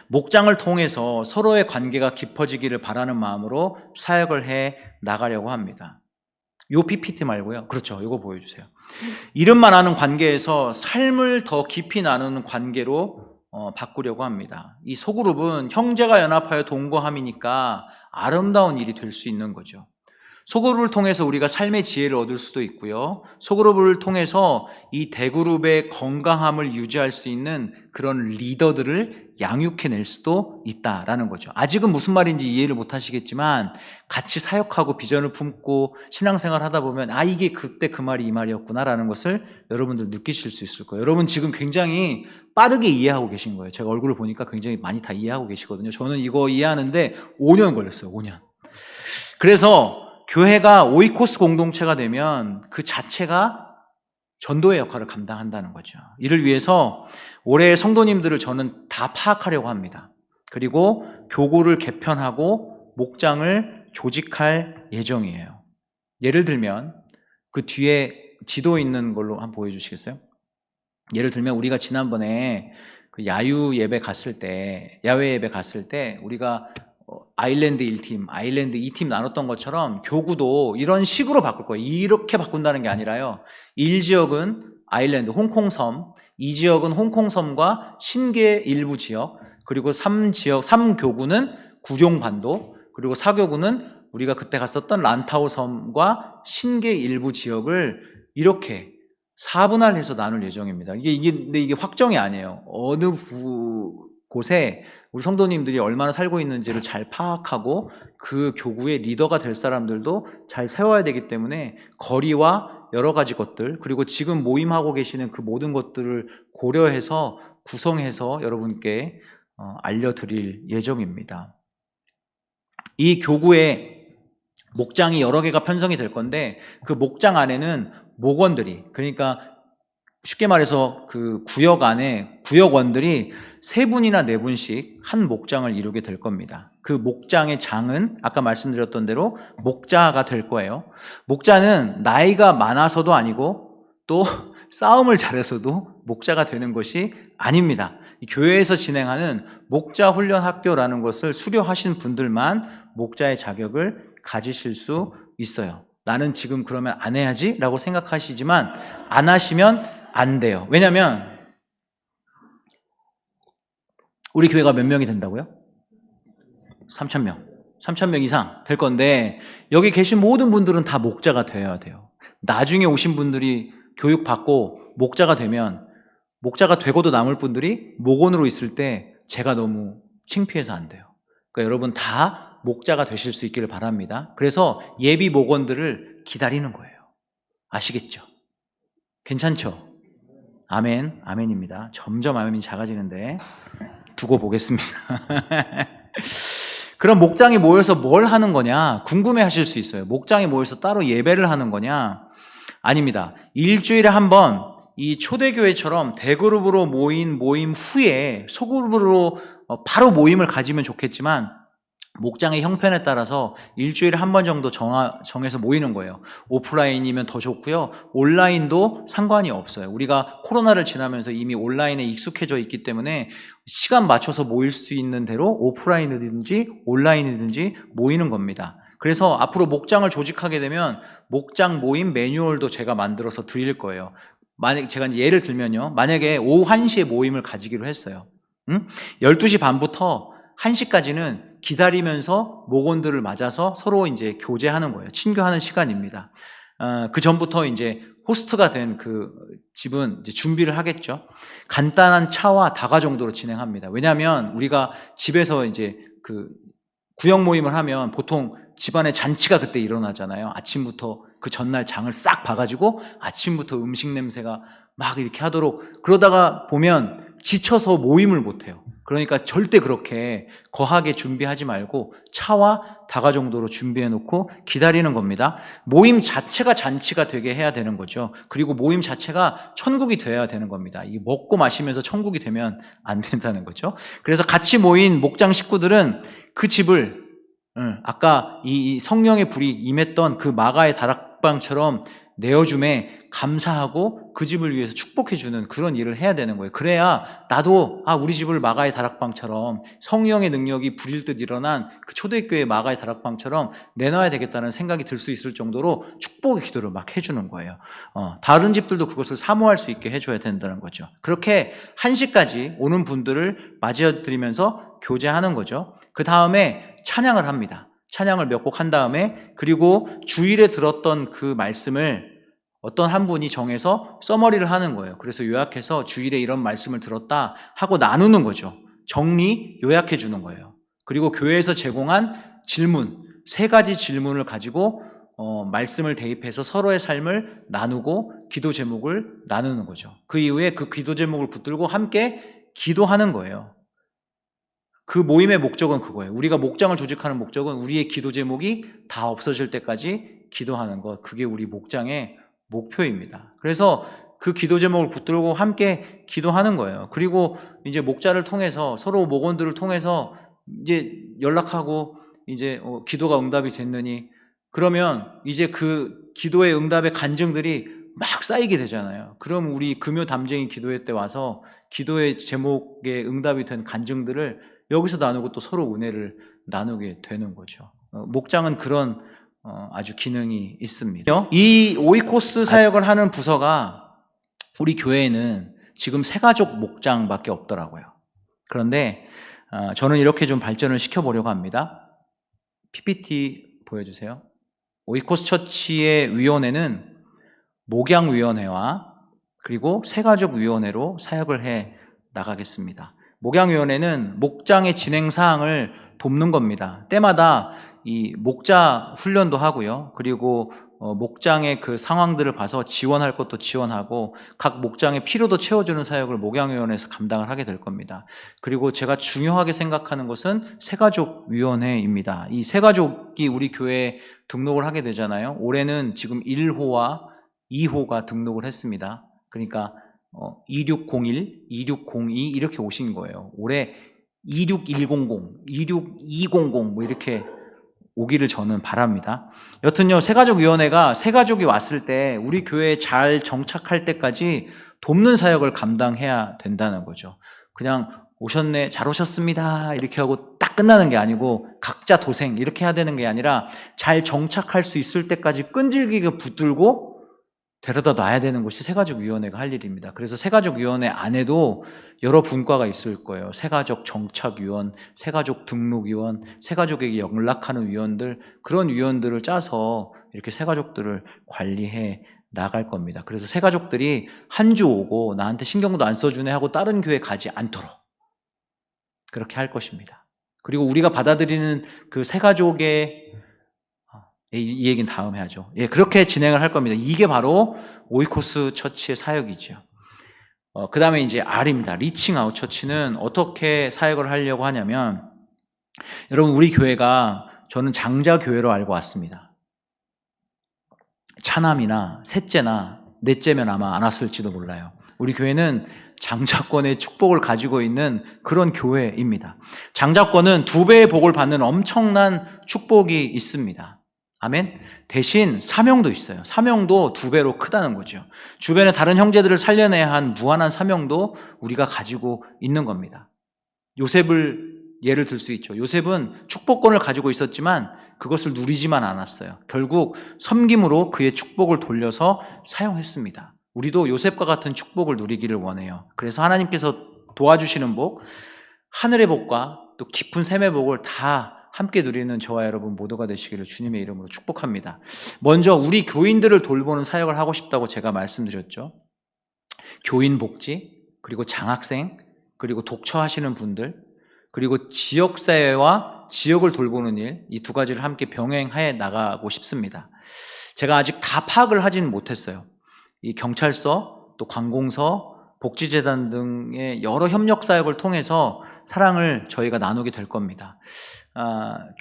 목장을 통해서 서로의 관계가 깊어지기를 바라는 마음으로 사역을 해 나가려고 합니다. 요 PPT 말고요. 그렇죠. 이거 보여주세요. 이름만 아는 관계에서 삶을 더 깊이 나누는 관계로 바꾸려고 합니다. 이 소그룹은 형제가 연합하여 동거함이니까 아름다운 일이 될 수 있는 거죠. 소그룹을 통해서 우리가 삶의 지혜를 얻을 수도 있고요. 소그룹을 통해서 이 대그룹의 건강함을 유지할 수 있는 그런 리더들을 양육해낼 수도 있다라는 거죠. 아직은 무슨 말인지 이해를 못 하시겠지만 같이 사역하고 비전을 품고 신앙생활 하다 보면 이게 그때 그 말이 이 말이었구나라는 것을 여러분들 느끼실 수 있을 거예요. 여러분 지금 굉장히 빠르게 이해하고 계신 거예요. 제가 얼굴을 보니까 굉장히 많이 다 이해하고 계시거든요. 저는 이거 이해하는데 5년 걸렸어요. 5년. 그래서 교회가 오이코스 공동체가 되면 그 자체가 전도의 역할을 감당한다는 거죠. 이를 위해서 올해 성도님들을 저는 다 파악하려고 합니다. 그리고 교구를 개편하고 목장을 조직할 예정이에요. 예를 들면 그 뒤에 지도 있는 걸로 한번 보여주시겠어요? 예를 들면 우리가 지난번에 그 야외 예배 갔을 때 우리가 아일랜드 1팀, 아일랜드 2팀 나눴던 것처럼 교구도 이런 식으로 바꿀 거예요. 이렇게 바꾼다는 게 아니라요. 1지역은 아일랜드, 홍콩섬, 2지역은 홍콩섬과 신계 일부 지역, 그리고 3교구는 구룡반도, 그리고 4교구는 우리가 그때 갔었던 란타오섬과 신계 일부 지역을 이렇게 4분할해서 나눌 예정입니다. 근데 이게 확정이 아니에요. 어느 곳에 우리 성도님들이 얼마나 살고 있는지를 잘 파악하고 그 교구의 리더가 될 사람들도 잘 세워야 되기 때문에 거리와 여러 가지 것들, 그리고 지금 모임하고 계시는 그 모든 것들을 고려해서 구성해서 여러분께 알려드릴 예정입니다. 이 교구의 목장이 여러 개가 편성이 될 건데 그 목장 안에는 목원들이, 그러니까 쉽게 말해서 그 구역 안에 구역원들이 3분이나 4분씩 한 목장을 이루게 될 겁니다. 그 목장의 장은 아까 말씀드렸던 대로 목자가 될 거예요. 목자는 나이가 많아서도 아니고 또 싸움을 잘해서도 목자가 되는 것이 아닙니다. 교회에서 진행하는 목자 훈련 학교라는 것을 수료하신 분들만 목자의 자격을 가지실 수 있어요. 나는 지금 그러면 안 해야지 라고 생각하시지만 안 하시면 안 돼요. 왜냐면 우리 교회가 몇 명이 된다고요? 3,000명. 3,000명 이상 될 건데 여기 계신 모든 분들은 다 목자가 되어야 돼요. 나중에 오신 분들이 교육받고 목자가 되면 목자가 되고도 남을 분들이 목원으로 있을 때 제가 너무 창피해서 안 돼요. 그러니까 여러분 다 목자가 되실 수 있기를 바랍니다. 그래서 예비 목원들을 기다리는 거예요. 아시겠죠? 괜찮죠? 아멘, 아멘입니다. 점점 아멘이 작아지는데 두고 보겠습니다. 그럼 목장이 모여서 뭘 하는 거냐 궁금해 하실 수 있어요. 목장이 모여서 따로 예배를 하는 거냐? 아닙니다. 일주일에 한 번 이 초대교회처럼 대그룹으로 모임 후에 소그룹으로 바로 모임을 가지면 좋겠지만 목장의 형편에 따라서 일주일에 한 번 정도 정해서 모이는 거예요. 오프라인이면 더 좋고요. 온라인도 상관이 없어요. 우리가 코로나를 지나면서 이미 온라인에 익숙해져 있기 때문에 시간 맞춰서 모일 수 있는 대로 오프라인이든지 온라인이든지 모이는 겁니다. 그래서 앞으로 목장을 조직하게 되면 목장 모임 매뉴얼도 제가 만들어서 드릴 거예요. 만약 제가 이제 예를 들면요. 만약에 오후 1시에 모임을 가지기로 했어요. 12시 반부터 1시까지는 기다리면서 목원들을 맞아서 서로 이제 교제하는 거예요. 친교하는 시간입니다. 그 전부터 이제 호스트가 된 그 집은 이제 준비를 하겠죠. 간단한 차와 다과 정도로 진행합니다. 왜냐하면 우리가 집에서 이제 그 구역 모임을 하면 보통 집안에 잔치가 그때 일어나잖아요. 아침부터 그 전날 장을 싹 봐가지고 아침부터 음식 냄새가 막 이렇게 하도록, 그러다가 보면 지쳐서 모임을 못해요. 그러니까 절대 그렇게 거하게 준비하지 말고 차와 다과 정도로 준비해 놓고 기다리는 겁니다. 모임 자체가 잔치가 되게 해야 되는 거죠. 그리고 모임 자체가 천국이 되어야 되는 겁니다. 이게 먹고 마시면서 천국이 되면 안 된다는 거죠. 그래서 같이 모인 목장 식구들은 그 집을 아까 이 성령의 불이 임했던 그 마가의 다락방처럼 내어줌에 감사하고 그 집을 위해서 축복해주는 그런 일을 해야 되는 거예요. 그래야 나도 우리 집을 마가의 다락방처럼 성령의 능력이 불일 듯 일어난 그 초대교회 마가의 다락방처럼 내놔야 되겠다는 생각이 들 수 있을 정도로 축복의 기도를 막 해주는 거예요. 다른 집들도 그것을 사모할 수 있게 해줘야 된다는 거죠. 그렇게 1시까지 오는 분들을 맞이해드리면서 교제하는 거죠. 그 다음에 찬양을 합니다. 찬양을 몇 곡 한 다음에 그리고 주일에 들었던 그 말씀을 어떤 한 분이 정해서 서머리를 하는 거예요. 그래서 요약해서 주일에 이런 말씀을 들었다 하고 나누는 거죠. 정리, 요약해 주는 거예요. 그리고 교회에서 제공한 질문, 3가지 질문을 가지고 말씀을 대입해서 서로의 삶을 나누고 기도 제목을 나누는 거죠. 그 이후에 그 기도 제목을 붙들고 함께 기도하는 거예요. 그 모임의 목적은 그거예요. 우리가 목장을 조직하는 목적은 우리의 기도 제목이 다 없어질 때까지 기도하는 것. 그게 우리 목장의 목표입니다. 그래서 그 기도 제목을 붙들고 함께 기도하는 거예요. 그리고 이제 목자를 통해서 서로 목원들을 통해서 이제 연락하고 이제 기도가 응답이 됐느니 그러면 이제 그 기도의 응답의 간증들이 막 쌓이게 되잖아요. 그럼 우리 금요 담쟁이 기도회 때 와서 기도의 제목에 응답이 된 간증들을 여기서 나누고 또 서로 은혜를 나누게 되는 거죠. 목장은 그런 아주 기능이 있습니다. 이 오이코스 사역을 하는 부서가 우리 교회에는 지금 새가족 목장밖에 없더라고요. 그런데 저는 이렇게 좀 발전을 시켜보려고 합니다. PPT 보여주세요. 오이코스 처치의 위원회는 목양위원회와 그리고 새가족위원회로 사역을 해 나가겠습니다. 목양위원회는 목장의 진행 사항을 돕는 겁니다. 때마다 이 목자 훈련도 하고요. 그리고 목장의 그 상황들을 봐서 지원할 것도 지원하고 각 목장의 필요도 채워주는 사역을 목양위원회에서 감당을 하게 될 겁니다. 그리고 제가 중요하게 생각하는 것은 새가족위원회입니다. 이 새가족이 우리 교회에 등록을 하게 되잖아요. 올해는 지금 1호와 2호가 등록을 했습니다. 그러니까 2601, 2602 이렇게 오신 거예요. 올해 26100, 26200 뭐 이렇게 오기를 저는 바랍니다. 여튼요, 새가족위원회가 새가족이 왔을 때 우리 교회에 잘 정착할 때까지 돕는 사역을 감당해야 된다는 거죠. 그냥 오셨네, 잘 오셨습니다 이렇게 하고 딱 끝나는 게 아니고 각자 도생 이렇게 해야 되는 게 아니라 잘 정착할 수 있을 때까지 끈질기게 붙들고 데려다 놔야 되는 것이 새가족위원회가 할 일입니다. 그래서 새가족위원회 안에도 여러 분과가 있을 거예요. 새가족 정착위원, 새가족 등록위원, 새가족에게 연락하는 위원들, 그런 위원들을 짜서 이렇게 새가족들을 관리해 나갈 겁니다. 그래서 새가족들이 한 주 오고 나한테 신경도 안 써주네 하고 다른 교회 가지 않도록 그렇게 할 것입니다. 그리고 우리가 받아들이는 그 새가족의 이 얘기는 다음에 하죠. 예, 그렇게 진행을 할 겁니다. 이게 바로 오이코스 처치의 사역이죠. 그 다음에 이제 R입니다. 리칭 아웃 처치는 어떻게 사역을 하려고 하냐면, 여러분, 우리 교회가 저는 장자 교회로 알고 왔습니다. 차남이나 셋째나 넷째면 아마 안 왔을지도 몰라요. 우리 교회는 장자권의 축복을 가지고 있는 그런 교회입니다. 장자권은 2배의 복을 받는 엄청난 축복이 있습니다. 아멘. 대신 사명도 있어요. 사명도 2배로 크다는 거죠. 주변의 다른 형제들을 살려내야 한 무한한 사명도 우리가 가지고 있는 겁니다. 요셉을 예를 들 수 있죠. 요셉은 축복권을 가지고 있었지만 그것을 누리지만 않았어요. 결국 섬김으로 그의 축복을 돌려서 사용했습니다. 우리도 요셉과 같은 축복을 누리기를 원해요. 그래서 하나님께서 도와주시는 복, 하늘의 복과 또 깊은 샘의 복을 다 함께 누리는 저와 여러분 모두가 되시기를 주님의 이름으로 축복합니다. 먼저 우리 교인들을 돌보는 사역을 하고 싶다고 제가 말씀드렸죠. 교인 복지, 그리고 장학생, 그리고 독처하시는 분들, 그리고 지역사회와 지역을 돌보는 일, 이 2가지를 함께 병행해 나가고 싶습니다. 제가 아직 다 파악을 하지는 못했어요. 이 경찰서, 또 관공서, 복지재단 등의 여러 협력 사역을 통해서 사랑을 저희가 나누게 될 겁니다.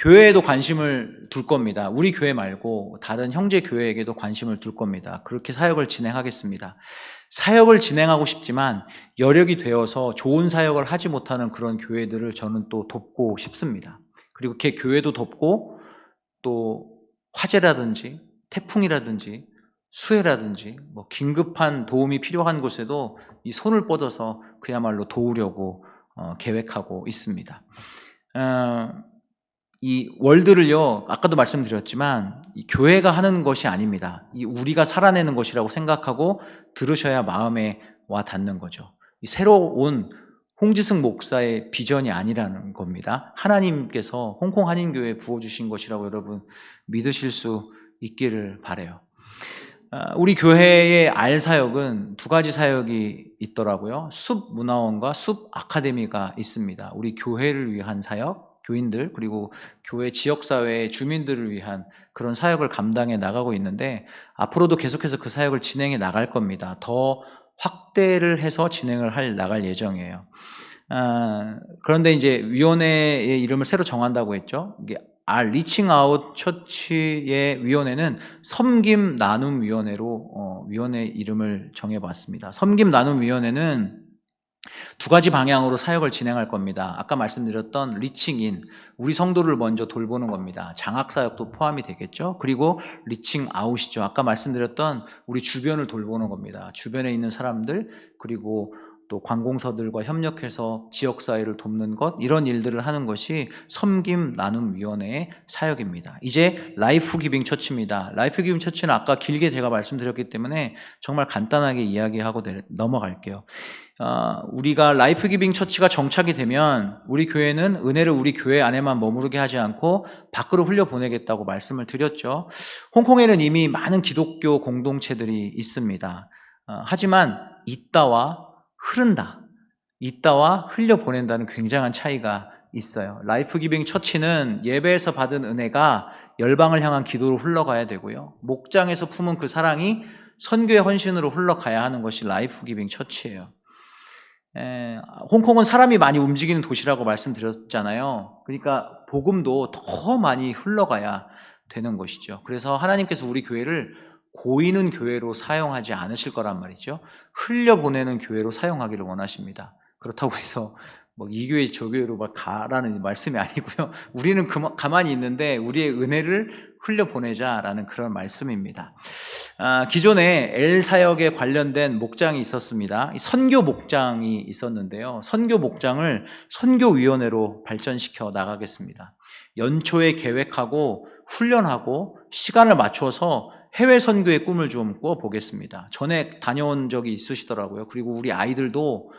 교회에도 관심을 둘 겁니다. 우리 교회 말고 다른 형제 교회에게도 관심을 둘 겁니다. 그렇게 사역을 진행하겠습니다. 사역을 진행하고 싶지만 여력이 되어서 좋은 사역을 하지 못하는 그런 교회들을 저는 또 돕고 싶습니다. 그리고 이렇게 교회도 돕고 또 화재라든지 태풍이라든지 수해라든지 뭐 긴급한 도움이 필요한 곳에도 이 손을 뻗어서 그야말로 도우려고 계획하고 있습니다. 이 월드를요, 아까도 말씀드렸지만 이 교회가 하는 것이 아닙니다. 이 우리가 살아내는 것이라고 생각하고 들으셔야 마음에 와 닿는 거죠. 이 새로 온 홍지승 목사의 비전이 아니라는 겁니다. 하나님께서 홍콩 한인교회에 부어주신 것이라고 여러분 믿으실 수 있기를 바라요. 우리 교회의 알사역은 두 가지 사역이 있더라고요. 숲문화원과 숲아카데미가 있습니다. 우리 교회를 위한 사역, 교인들 그리고 교회 지역사회의 주민들을 위한 그런 사역을 감당해 나가고 있는데 앞으로도 계속해서 그 사역을 진행해 나갈 겁니다. 더 확대를 해서 진행을 나갈 예정이에요. 그런데 이제 위원회의 이름을 새로 정한다고 했죠. 이게 리칭 아웃 처치의 위원회는 섬김 나눔 위원회로 위원회 이름을 정해봤습니다. 섬김 나눔 위원회는 두 가지 방향으로 사역을 진행할 겁니다. 아까 말씀드렸던 리칭인, 우리 성도를 먼저 돌보는 겁니다. 장학 사역도 포함이 되겠죠. 그리고 리칭 아웃이죠. 아까 말씀드렸던 우리 주변을 돌보는 겁니다. 주변에 있는 사람들 그리고 또 관공서들과 협력해서 지역사회를 돕는 것, 이런 일들을 하는 것이 섬김 나눔 위원회의 사역입니다. 이제 라이프 기빙 처치입니다. 라이프 기빙 처치는 아까 길게 제가 말씀드렸기 때문에 정말 간단하게 이야기하고 넘어갈게요. 우리가 라이프 기빙 처치가 정착이 되면 우리 교회는 은혜를 우리 교회 안에만 머무르게 하지 않고 밖으로 흘려보내겠다고 말씀을 드렸죠. 홍콩에는 이미 많은 기독교 공동체들이 있습니다. 하지만 있다와 흐른다, 있다와 흘려보낸다는 굉장한 차이가 있어요. 라이프 기빙 처치는 예배에서 받은 은혜가 열방을 향한 기도로 흘러가야 되고요. 목장에서 품은 그 사랑이 선교의 헌신으로 흘러가야 하는 것이 라이프 기빙 처치예요. 홍콩은 사람이 많이 움직이는 도시라고 말씀드렸잖아요. 그러니까 복음도 더 많이 흘러가야 되는 것이죠. 그래서 하나님께서 우리 교회를 고이는 교회로 사용하지 않으실 거란 말이죠. 흘려보내는 교회로 사용하기를 원하십니다. 그렇다고 해서 이 교회 저 교회로 막 가라는 말씀이 아니고요. 우리는 가만히 있는데 우리의 은혜를 흘려보내자라는 그런 말씀입니다. 기존에 L 사역에 관련된 목장이 있었습니다. 선교 목장이 있었는데요. 선교 목장을 선교위원회로 발전시켜 나가겠습니다. 연초에 계획하고 훈련하고 시간을 맞춰서 해외 선교의 꿈을 좀 꿔보겠습니다. 전에 다녀온 적이 있으시더라고요. 그리고 우리 아이들도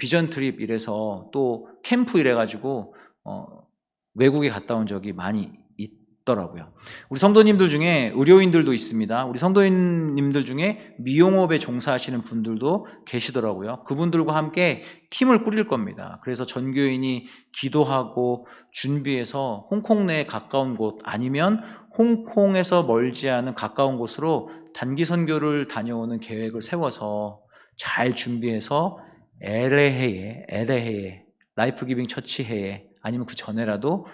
비전 트립 이래서 또 캠프 이래가지고 외국에 갔다 온 적이 많이 있더라고요. 우리 성도님들 중에 의료인들도 있습니다. 우리 성도님들 중에 미용업에 종사하시는 분들도 계시더라고요. 그분들과 함께 팀을 꾸릴 겁니다. 그래서 전교인이 기도하고 준비해서 홍콩 내에 가까운 곳 아니면 홍콩에서 멀지 않은 가까운 곳으로 단기 선교를 다녀오는 계획을 세워서 잘 준비해서 LA해에 라이프 기빙 처치 해에 아니면 그 전에라도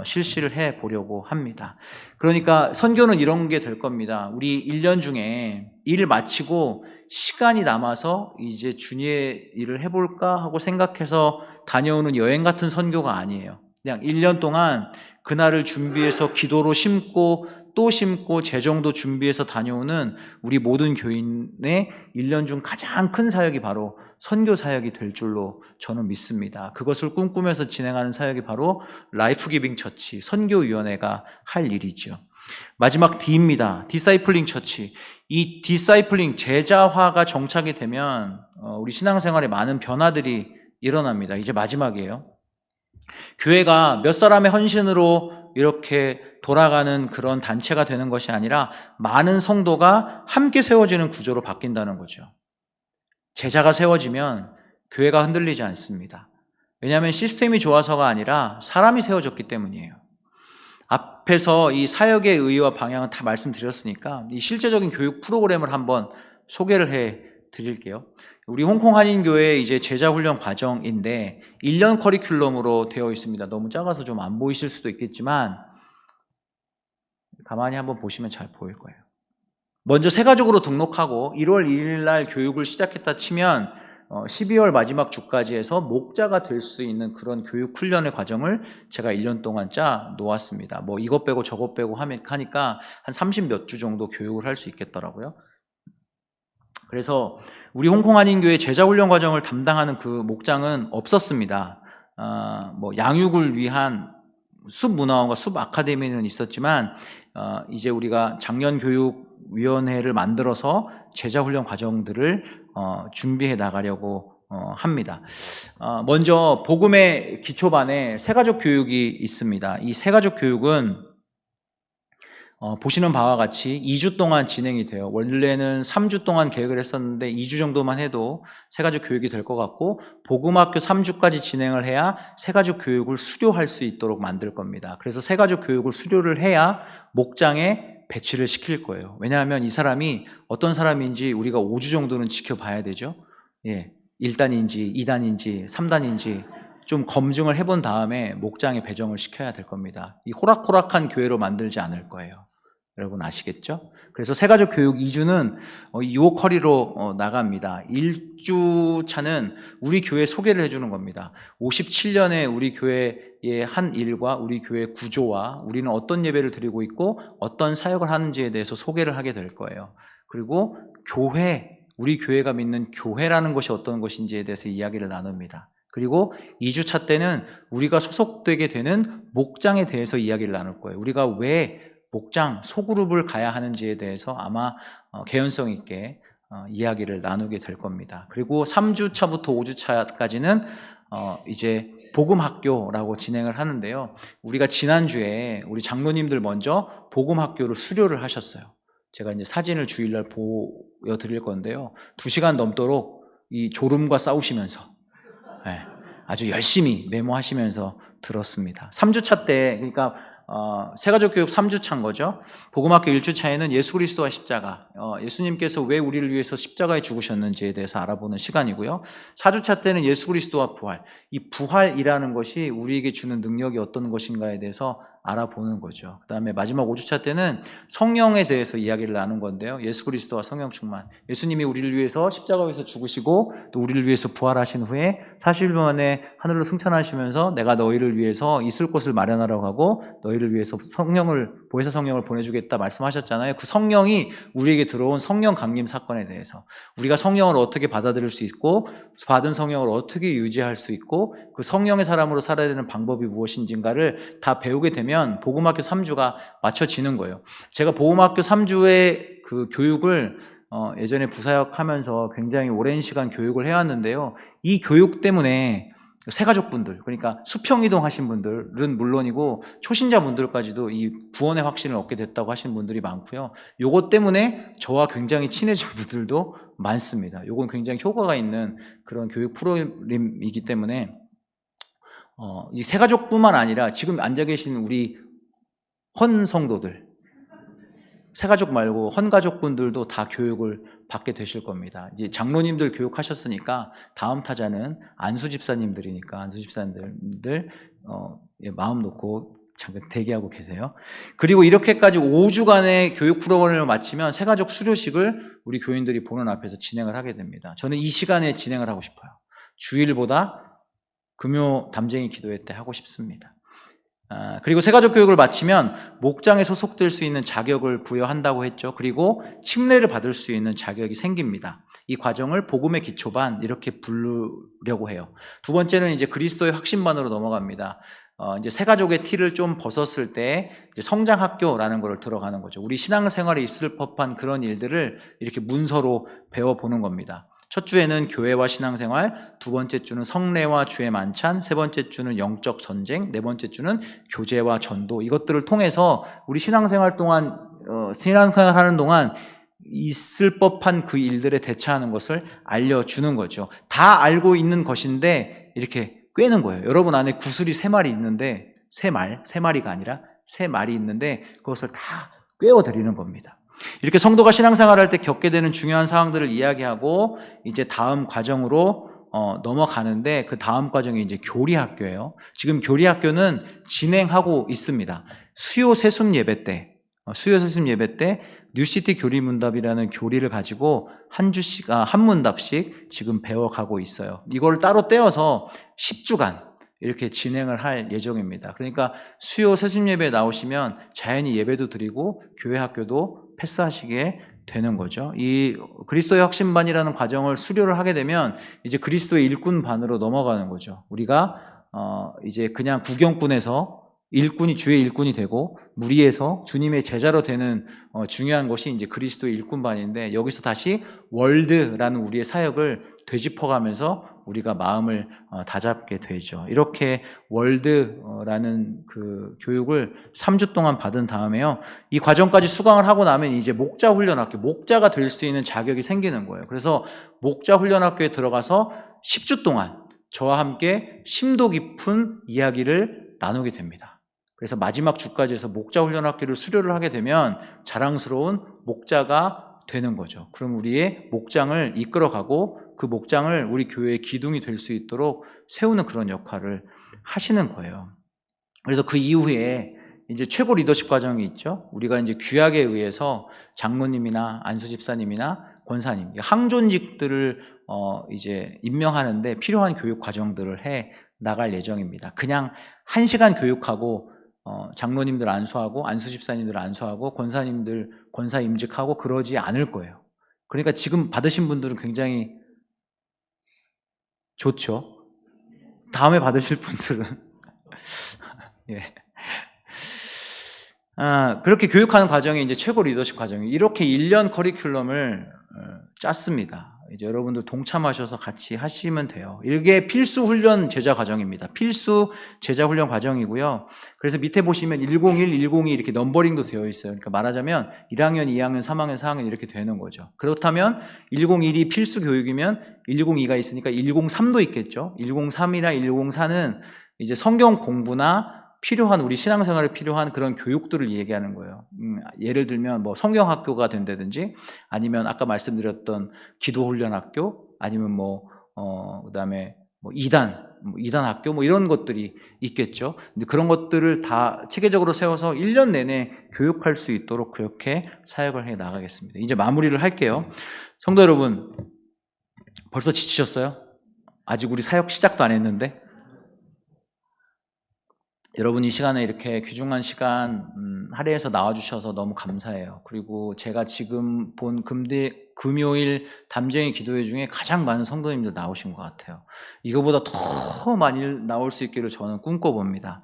실시를 해 보려고 합니다. 그러니까 선교는 이런 게 될 겁니다. 우리 1년 중에 일 마치고 시간이 남아서 이제 주님의 일을 해볼까 하고 생각해서 다녀오는 여행 같은 선교가 아니에요. 그냥 1년 동안 그날을 준비해서 기도로 심고 또 심고 재정도 준비해서 다녀오는 우리 모든 교인의 1년 중 가장 큰 사역이 바로 선교 사역이 될 줄로 저는 믿습니다. 그것을 꿈꾸면서 진행하는 사역이 바로 라이프 기빙 처치, 선교위원회가 할 일이죠. 마지막 D입니다. 디사이플링 처치. 이 디사이플링, 제자화가 정착이 되면 우리 신앙생활에 많은 변화들이 일어납니다. 이제 마지막이에요. 교회가 몇 사람의 헌신으로 이렇게 돌아가는 그런 단체가 되는 것이 아니라 많은 성도가 함께 세워지는 구조로 바뀐다는 거죠. 제자가 세워지면 교회가 흔들리지 않습니다. 왜냐하면 시스템이 좋아서가 아니라 사람이 세워졌기 때문이에요. 앞에서 이 사역의 의의와 방향은 다 말씀드렸으니까 이 실제적인 교육 프로그램을 한번 소개를 해 드릴게요. 우리 홍콩 한인교회 이제 제자훈련 과정인데 1년 커리큘럼으로 되어 있습니다. 너무 작아서 좀 안 보이실 수도 있겠지만 가만히 한번 보시면 잘 보일 거예요. 먼저 세가족으로 등록하고 1월 1일 날 교육을 시작했다 치면 12월 마지막 주까지 해서 목자가 될 수 있는 그런 교육 훈련의 과정을 제가 1년 동안 짜 놓았습니다. 이것 빼고 저것 빼고 하니까 한 30몇 주 정도 교육을 할 수 있겠더라고요. 그래서 우리 홍콩 한인교회 제자훈련 과정을 담당하는 그 목장은 없었습니다. 양육을 위한 숲문화원과 숲아카데미는 있었지만 이제 우리가 작년교육위원회를 만들어서 제자훈련 과정들을 준비해 나가려고 합니다. 먼저 복음의 기초반에 새가족 교육이 있습니다. 이 새가족 교육은 보시는 바와 같이 2주 동안 진행이 돼요. 원래는 3주 동안 계획을 했었는데 2주 정도만 해도 새가족 교육이 될 것 같고, 복음학교 3주까지 진행을 해야 새가족 교육을 수료할 수 있도록 만들 겁니다. 그래서 새가족 교육을 수료를 해야 목장에 배치를 시킬 거예요. 왜냐하면 이 사람이 어떤 사람인지 우리가 5주 정도는 지켜봐야 되죠. 1단인지 2단인지 3단인지 좀 검증을 해본 다음에 목장에 배정을 시켜야 될 겁니다. 이 호락호락한 교회로 만들지 않을 거예요. 여러분 아시겠죠? 그래서 새가족 교육 2주는 유혹허리로 나갑니다. 1주 차는 우리 교회 소개를 해주는 겁니다. 57년에 우리 교회의 한 일과 우리 교회 구조와 우리는 어떤 예배를 드리고 있고 어떤 사역을 하는지에 대해서 소개를 하게 될 거예요. 그리고 우리 교회가 믿는 교회라는 것이 어떤 것인지에 대해서 이야기를 나눕니다. 그리고 2주차 때는 우리가 소속되게 되는 목장에 대해서 이야기를 나눌 거예요. 우리가 왜 목장, 소그룹을 가야 하는지에 대해서 아마 개연성 있게 이야기를 나누게 될 겁니다. 그리고 3주차부터 5주차까지는 이제 복음학교라고 진행을 하는데요. 우리가 지난주에 우리 장로님들 먼저 복음학교를 수료를 하셨어요. 제가 이제 사진을 주일날 보여드릴 건데요. 2시간 넘도록 이 졸음과 싸우시면서 아주 열심히 메모하시면서 들었습니다. 3주차 때, 그러니까 새가족 교육 3주차인 거죠. 복음학교 1주차에는 예수 그리스도와 십자가, 예수님께서 왜 우리를 위해서 십자가에 죽으셨는지에 대해서 알아보는 시간이고요. 4주차 때는 예수 그리스도와 부활, 이 부활이라는 것이 우리에게 주는 능력이 어떤 것인가에 대해서 알아보는 거죠. 그 다음에 마지막 5주차 때는 성령에 대해서 이야기를 나눈 건데요. 예수 그리스도와 성령 충만, 예수님이 우리를 위해서 십자가에서 죽으시고 또 우리를 위해서 부활하신 후에 40일 만에 하늘로 승천하시면서 내가 너희를 위해서 있을 곳을 마련하라고 하고 너희를 위해서 보혜사 성령을 보내주겠다 말씀하셨잖아요. 그 성령이 우리에게 들어온 성령 강림 사건에 대해서, 우리가 성령을 어떻게 받아들일 수 있고 받은 성령을 어떻게 유지할 수 있고 그 성령의 사람으로 살아야 되는 방법이 무엇인지인가를 다 배우게 되면 복음학교 3주가 맞춰지는 거예요. 제가 복음학교 3주의 그 교육을 예전에 부사역하면서 굉장히 오랜 시간 교육을 해왔는데요. 이 교육 때문에 새가족분들, 그러니까 수평이동 하신 분들은 물론이고 초신자분들까지도 이 구원의 확신을 얻게 됐다고 하신 분들이 많고요. 요것 때문에 저와 굉장히 친해진 분들도 많습니다. 요건 굉장히 효과가 있는 그런 교육 프로그램이기 때문에 이 새가족뿐만 아니라 지금 앉아 계신 우리 헌 성도들, 새가족 말고 헌가족분들도 다 교육을 받게 되실 겁니다. 이제 장로님들 교육하셨으니까 다음 타자는 안수 집사님들이니까 안수 집사님들 마음 놓고 잠깐 대기하고 계세요. 그리고 이렇게까지 5주간의 교육 프로그램을 마치면 새가족 수료식을 우리 교인들이 보는 앞에서 진행을 하게 됩니다. 저는 이 시간에 진행을 하고 싶어요. 주일보다 금요 담쟁이 기도회 때 하고 싶습니다. 그리고 새가족 교육을 마치면 목장에 소속될 수 있는 자격을 부여한다고 했죠. 그리고 침례를 받을 수 있는 자격이 생깁니다. 이 과정을 복음의 기초반 이렇게 부르려고 해요. 두 번째는 이제 그리스도의 확신반으로 넘어갑니다. 이제 새가족의 티를 좀 벗었을 때 이제 성장학교라는 걸 들어가는 거죠. 우리 신앙생활에 있을 법한 그런 일들을 이렇게 문서로 배워보는 겁니다. 첫 주에는 교회와 신앙생활, 두 번째 주는 성례와 주의 만찬, 세 번째 주는 영적 전쟁, 네 번째 주는 교제와 전도. 이것들을 통해서 우리 신앙생활 하는 동안 있을 법한 그 일들에 대처하는 것을 알려주는 거죠. 다 알고 있는 것인데 이렇게 꿰는 거예요. 여러분 안에 구슬이 3마리 있는데, 3마리가 아니라 3마리 있는데 그것을 다 꿰어드리는 겁니다. 이렇게 성도가 신앙생활할 때 겪게 되는 중요한 사항들을 이야기하고 이제 다음 과정으로 넘어가는데, 그 다음 과정이 이제 교리학교예요. 지금 교리학교는 진행하고 있습니다. 수요 세습 예배 때 뉴시티 교리문답이라는 교리를 가지고 한 문답씩 지금 배워가고 있어요. 이걸 따로 떼어서 10주간 이렇게 진행을 할 예정입니다. 그러니까 수요 세습 예배에 나오시면 자연히 예배도 드리고 교회 학교도 패스하시게 되는 거죠. 이 그리스도의 확신반이라는 과정을 수료를 하게 되면 이제 그리스도의 일꾼반으로 넘어가는 거죠. 우리가 이제 그냥 구경꾼에서 주의 일꾼이 되고 무리에서 주님의 제자로 되는 중요한 것이 이제 그리스도의 일꾼반인데, 여기서 다시 월드라는 우리의 사역을 되짚어가면서 우리가 마음을 다잡게 되죠. 이렇게 월드라는 그 교육을 3주 동안 받은 다음에요. 이 과정까지 수강을 하고 나면 이제 목자 훈련학교, 목자가 될 수 있는 자격이 생기는 거예요. 그래서 목자 훈련학교에 들어가서 10주 동안 저와 함께 심도 깊은 이야기를 나누게 됩니다. 그래서 마지막 주까지 해서 목자 훈련학교를 수료를 하게 되면 자랑스러운 목자가 되는 거죠. 그럼 우리의 목장을 이끌어가고 그 목장을 우리 교회의 기둥이 될 수 있도록 세우는 그런 역할을 하시는 거예요. 그래서 그 이후에 이제 최고 리더십 과정이 있죠. 우리가 이제 규약에 의해서 장로님이나 안수 집사님이나 권사님, 항존직들을 이제 임명하는데 필요한 교육 과정들을 해 나갈 예정입니다. 그냥 1시간 교육하고 장로님들 안수하고 안수 집사님들 안수하고 권사님들 권사 임직하고 그러지 않을 거예요. 그러니까 지금 받으신 분들은 굉장히 좋죠. 다음에 받으실 분들은 예. 그렇게 교육하는 과정이 이제 최고 리더십 과정이 이렇게 1년 커리큘럼을 짰습니다. 이제 여러분들 동참하셔서 같이 하시면 돼요. 이게 필수 훈련 제자 과정입니다. 필수 제자 훈련 과정이고요. 그래서 밑에 보시면 101, 102 이렇게 넘버링도 되어 있어요. 그러니까 말하자면 1학년, 2학년, 3학년, 4학년 이렇게 되는 거죠. 그렇다면 101이 필수 교육이면 102가 있으니까 103도 있겠죠. 103이나 104는 이제 성경 공부나 필요한 우리 신앙생활에 필요한 그런 교육들을 얘기하는 거예요. 예를 들면 뭐 성경학교가 된다든지 아니면 아까 말씀드렸던 기도훈련학교 아니면 그다음에 뭐 이단 학교 뭐 이런 것들이 있겠죠. 근데 그런 것들을 다 체계적으로 세워서 1년 내내 교육할 수 있도록 그렇게 사역을 해 나가겠습니다. 이제 마무리를 할게요. 성도 여러분, 벌써 지치셨어요? 아직 우리 사역 시작도 안 했는데 여러분 이 시간에 이렇게 귀중한 시간 할애해서 나와주셔서 너무 감사해요. 그리고 제가 지금 본 금요일 담쟁이 기도회 중에 가장 많은 성도님들 나오신 것 같아요. 이거보다 더 많이 나올 수 있기를 저는 꿈꿔봅니다.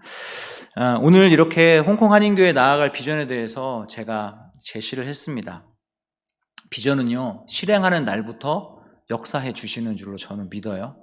오늘 이렇게 홍콩 한인교회 나아갈 비전에 대해서 제가 제시를 했습니다. 비전은요, 실행하는 날부터 역사해 주시는 줄로 저는 믿어요.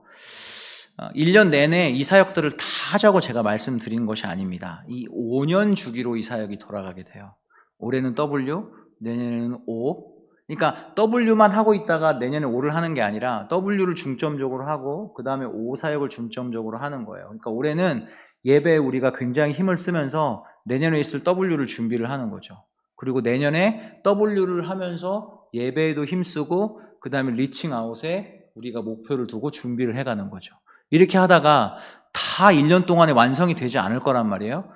1년 내내 이 사역들을 다 하자고 제가 말씀드린 것이 아닙니다. 이 5년 주기로 이 사역이 돌아가게 돼요. 올해는 W, 내년에는 O. 그러니까 W만 하고 있다가 내년에 O를 하는 게 아니라 W를 중점적으로 하고 그 다음에 O 사역을 중점적으로 하는 거예요. 그러니까 올해는 예배에 우리가 굉장히 힘을 쓰면서 내년에 있을 W를 준비를 하는 거죠. 그리고 내년에 W를 하면서 예배에도 힘쓰고 그 다음에 리칭아웃에 우리가 목표를 두고 준비를 해가는 거죠. 이렇게 하다가 다 1년 동안에 완성이 되지 않을 거란 말이에요.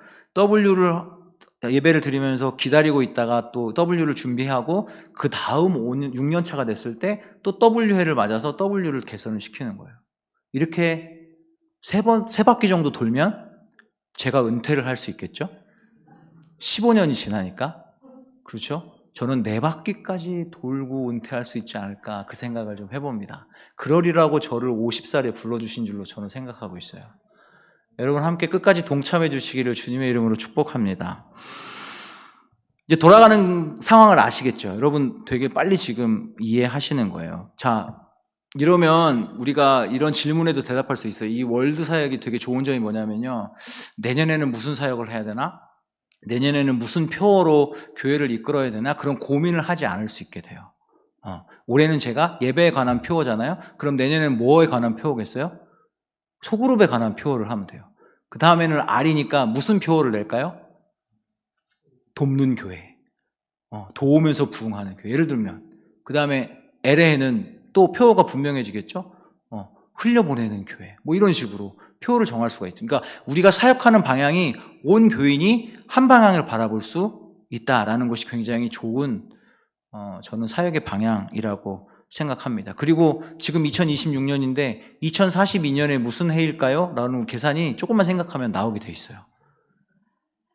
예배를 드리면서 기다리고 있다가 또 W를 준비하고 그 다음 6년 차가 됐을 때 또 W회를 맞아서 W를 개선을 시키는 거예요. 이렇게 세 바퀴 정도 돌면 제가 은퇴를 할 수 있겠죠? 15년이 지나니까. 그렇죠? 저는 4바퀴까지 돌고 은퇴할 수 있지 않을까 그 생각을 좀 해봅니다. 그러리라고 저를 50살에 불러주신 줄로 저는 생각하고 있어요. 여러분 함께 끝까지 동참해 주시기를 주님의 이름으로 축복합니다. 이제 돌아가는 상황을 아시겠죠? 여러분 되게 빨리 지금 이해하시는 거예요. 자, 이러면 우리가 이런 질문에도 대답할 수 있어요. 이 월드 사역이 되게 좋은 점이 뭐냐면요. 내년에는 무슨 사역을 해야 되나? 내년에는 무슨 표어로 교회를 이끌어야 되나? 그런 고민을 하지 않을 수 있게 돼요. 올해는 제가 예배에 관한 표어잖아요. 그럼 내년에는 뭐에 관한 표어겠어요? 소그룹에 관한 표어를 하면 돼요. 그 다음에는 R이니까 무슨 표어를 낼까요? 돕는 교회. 도우면서 부흥하는 교회. 예를 들면 그 다음에 L에는 또 표어가 분명해지겠죠? 흘려보내는 교회. 뭐 이런 식으로 표어를 정할 수가 있죠. 그러니까 우리가 사역하는 방향이 온 교인이 한 방향을 바라볼 수 있다라는 것이 굉장히 좋은 저는 사역의 방향이라고 생각합니다. 그리고 지금 2026년인데 2042년에 무슨 해일까요? 라는 계산이 조금만 생각하면 나오게 돼 있어요.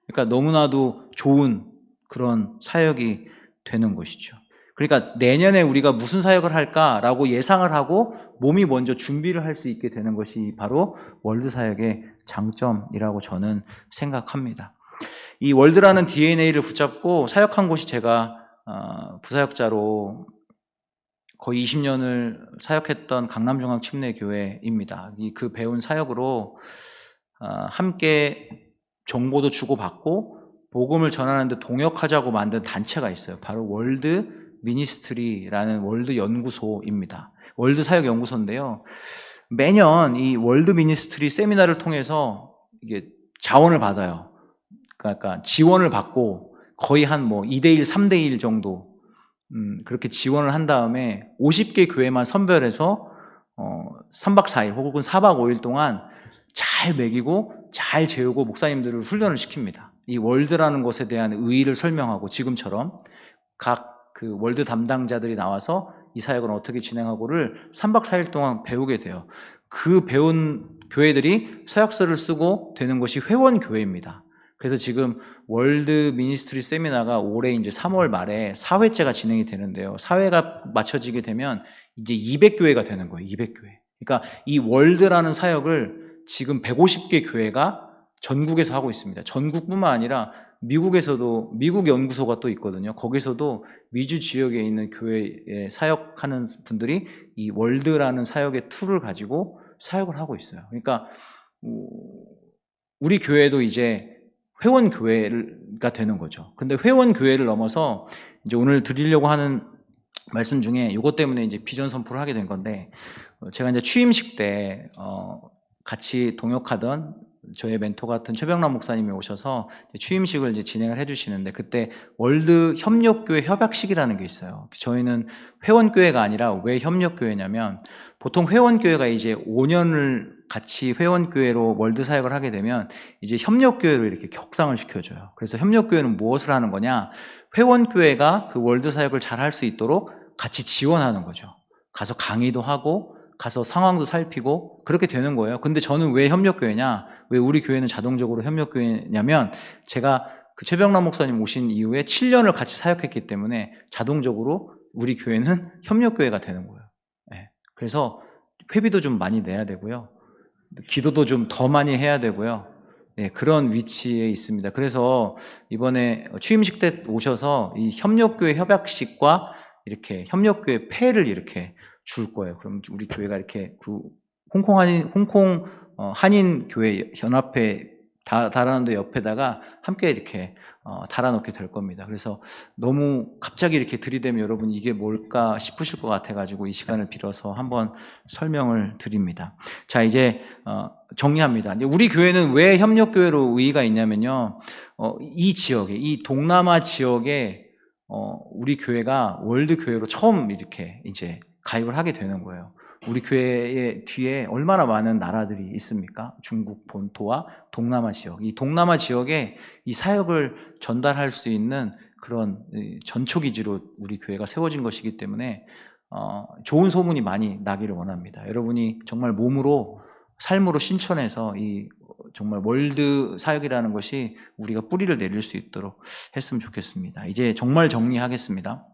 그러니까 너무나도 좋은 그런 사역이 되는 것이죠. 그러니까 내년에 우리가 무슨 사역을 할까라고 예상을 하고 몸이 먼저 준비를 할 수 있게 되는 것이 바로 월드 사역의 장점이라고 저는 생각합니다. 이 월드라는 DNA를 붙잡고 사역한 곳이 제가 부사역자로 거의 20년을 사역했던 강남중앙침례교회입니다. 그 배운 사역으로 함께 정보도 주고받고 복음을 전하는데 동역하자고 만든 단체가 있어요. 바로 월드 미니스트리라는 월드 연구소입니다. 월드 사역 연구소인데요. 매년 이 월드 미니스트리 세미나를 통해서 이게 자원을 받아요. 그러니까 지원을 받고 거의 한 2대1, 3대1 정도 그렇게 지원을 한 다음에 50개 교회만 선별해서 3박 4일 혹은 4박 5일 동안 잘 먹이고 잘 재우고 목사님들을 훈련을 시킵니다. 이 월드라는 것에 대한 의의를 설명하고 지금처럼 각 그 월드 담당자들이 나와서 이 사역을 어떻게 진행하고를 3박 4일 동안 배우게 돼요. 그 배운 교회들이 서약서를 쓰고 되는 것이 회원교회입니다. 그래서 지금 월드 미니스트리 세미나가 올해 이제 3월 말에 4회째가 진행이 되는데요. 4회가 맞춰지게 되면 이제 200교회가 되는 거예요. 200교회. 그러니까 이 월드라는 사역을 지금 150개 교회가 전국에서 하고 있습니다. 전국뿐만 아니라 미국에서도 미국 연구소가 또 있거든요. 거기서도 미주 지역에 있는 교회에 사역하는 분들이 이 월드라는 사역의 툴을 가지고 사역을 하고 있어요. 그러니까 우리 교회도 이제 회원 교회가 되는 거죠. 근데 회원 교회를 넘어서 이제 오늘 드리려고 하는 말씀 중에 이것 때문에 이제 비전 선포를 하게 된 건데, 제가 이제 취임식 때 같이 동역하던 저의 멘토 같은 최병남 목사님이 오셔서 취임식을 이제 진행을 해주시는데, 그때 월드 협력교회 협약식이라는 게 있어요. 저희는 회원교회가 아니라 왜 협력교회냐면, 보통 회원교회가 이제 5년을 같이 회원교회로 월드 사역을 하게 되면 이제 협력교회로 이렇게 격상을 시켜줘요. 그래서 협력교회는 무엇을 하는 거냐? 회원교회가 그 월드 사역을 잘 할 수 있도록 같이 지원하는 거죠. 가서 강의도 하고 가서 상황도 살피고 그렇게 되는 거예요. 근데 저는 왜 협력교회냐? 왜 우리 교회는 자동적으로 협력교회냐면, 제가 그 최병남 목사님 오신 이후에 7년을 같이 사역했기 때문에 자동적으로 우리 교회는 협력교회가 되는 거예요. 네. 그래서 회비도 좀 많이 내야 되고요. 기도도 좀 더 많이 해야 되고요. 네, 그런 위치에 있습니다. 그래서 이번에 취임식 때 오셔서 이 협력교회 협약식과 이렇게 협력교회 패를 이렇게 줄 거예요. 그럼 우리 교회가 이렇게 그 홍콩 한인 교회 연합회 달아놓은 데 옆에다가 함께 이렇게 달아놓게 될 겁니다. 그래서 너무 갑자기 이렇게 들이대면 여러분 이게 뭘까 싶으실 것 같아가지고 이 시간을 빌어서 한번 설명을 드립니다. 자, 이제 정리합니다. 이제 우리 교회는 왜 협력교회로 의의가 있냐면요, 이 지역에, 이 동남아 지역에 우리 교회가 월드 교회로 처음 이렇게 이제 가입을 하게 되는 거예요. 우리 교회의 뒤에 얼마나 많은 나라들이 있습니까? 중국 본토와 동남아 지역. 이 동남아 지역에 이 사역을 전달할 수 있는 그런 전초기지로 우리 교회가 세워진 것이기 때문에 좋은 소문이 많이 나기를 원합니다. 여러분이 정말 몸으로, 삶으로 실천해서 이 정말 월드 사역이라는 것이 우리가 뿌리를 내릴 수 있도록 했으면 좋겠습니다. 이제 정말 정리하겠습니다.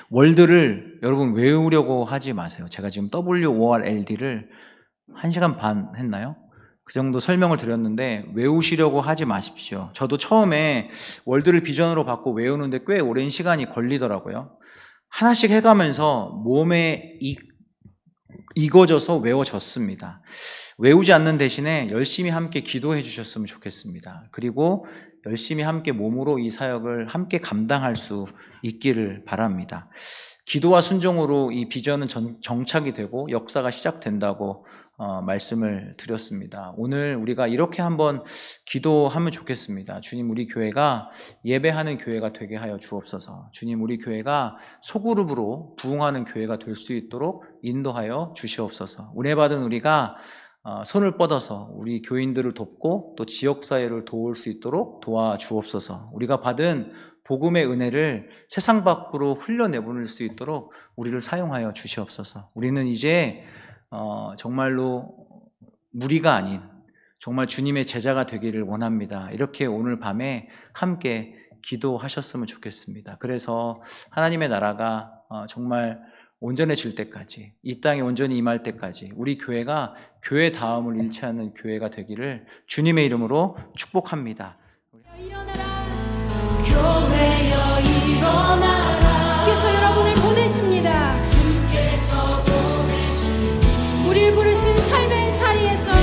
월드를 여러분 외우려고 하지 마세요. 제가 지금 WORLD를 1시간 반 했나요? 그 정도 설명을 드렸는데 외우시려고 하지 마십시오. 저도 처음에 월드를 비전으로 받고 외우는데 꽤 오랜 시간이 걸리더라고요. 하나씩 해가면서 몸에 익어져서 외워졌습니다. 외우지 않는 대신에 열심히 함께 기도해 주셨으면 좋겠습니다. 그리고 열심히 함께 몸으로 이 사역을 함께 감당할 수 있기를 바랍니다. 기도와 순종으로 이 비전은 정착이 되고 역사가 시작된다고 말씀을 드렸습니다. 오늘 우리가 이렇게 한번 기도하면 좋겠습니다. 주님, 우리 교회가 예배하는 교회가 되게 하여 주옵소서. 주님, 우리 교회가 소그룹으로 부흥하는 교회가 될 수 있도록 인도하여 주시옵소서. 은혜 받은 우리가 손을 뻗어서 우리 교인들을 돕고 또 지역사회를 도울 수 있도록 도와주옵소서. 우리가 받은 복음의 은혜를 세상 밖으로 흘려내보낼 수 있도록 우리를 사용하여 주시옵소서. 우리는 이제 정말로 무리가 아닌 정말 주님의 제자가 되기를 원합니다. 이렇게 오늘 밤에 함께 기도하셨으면 좋겠습니다. 그래서 하나님의 나라가 정말 온전해질 때까지, 이 땅에 온전히 임할 때까지 우리 교회가 교회 다음을 잃지 않는 교회가 되기를 주님의 이름으로 축복합니다. 일어나라, 교회여 일어나라. 주께서 여러분을 보내십니다. 삶의 자리에서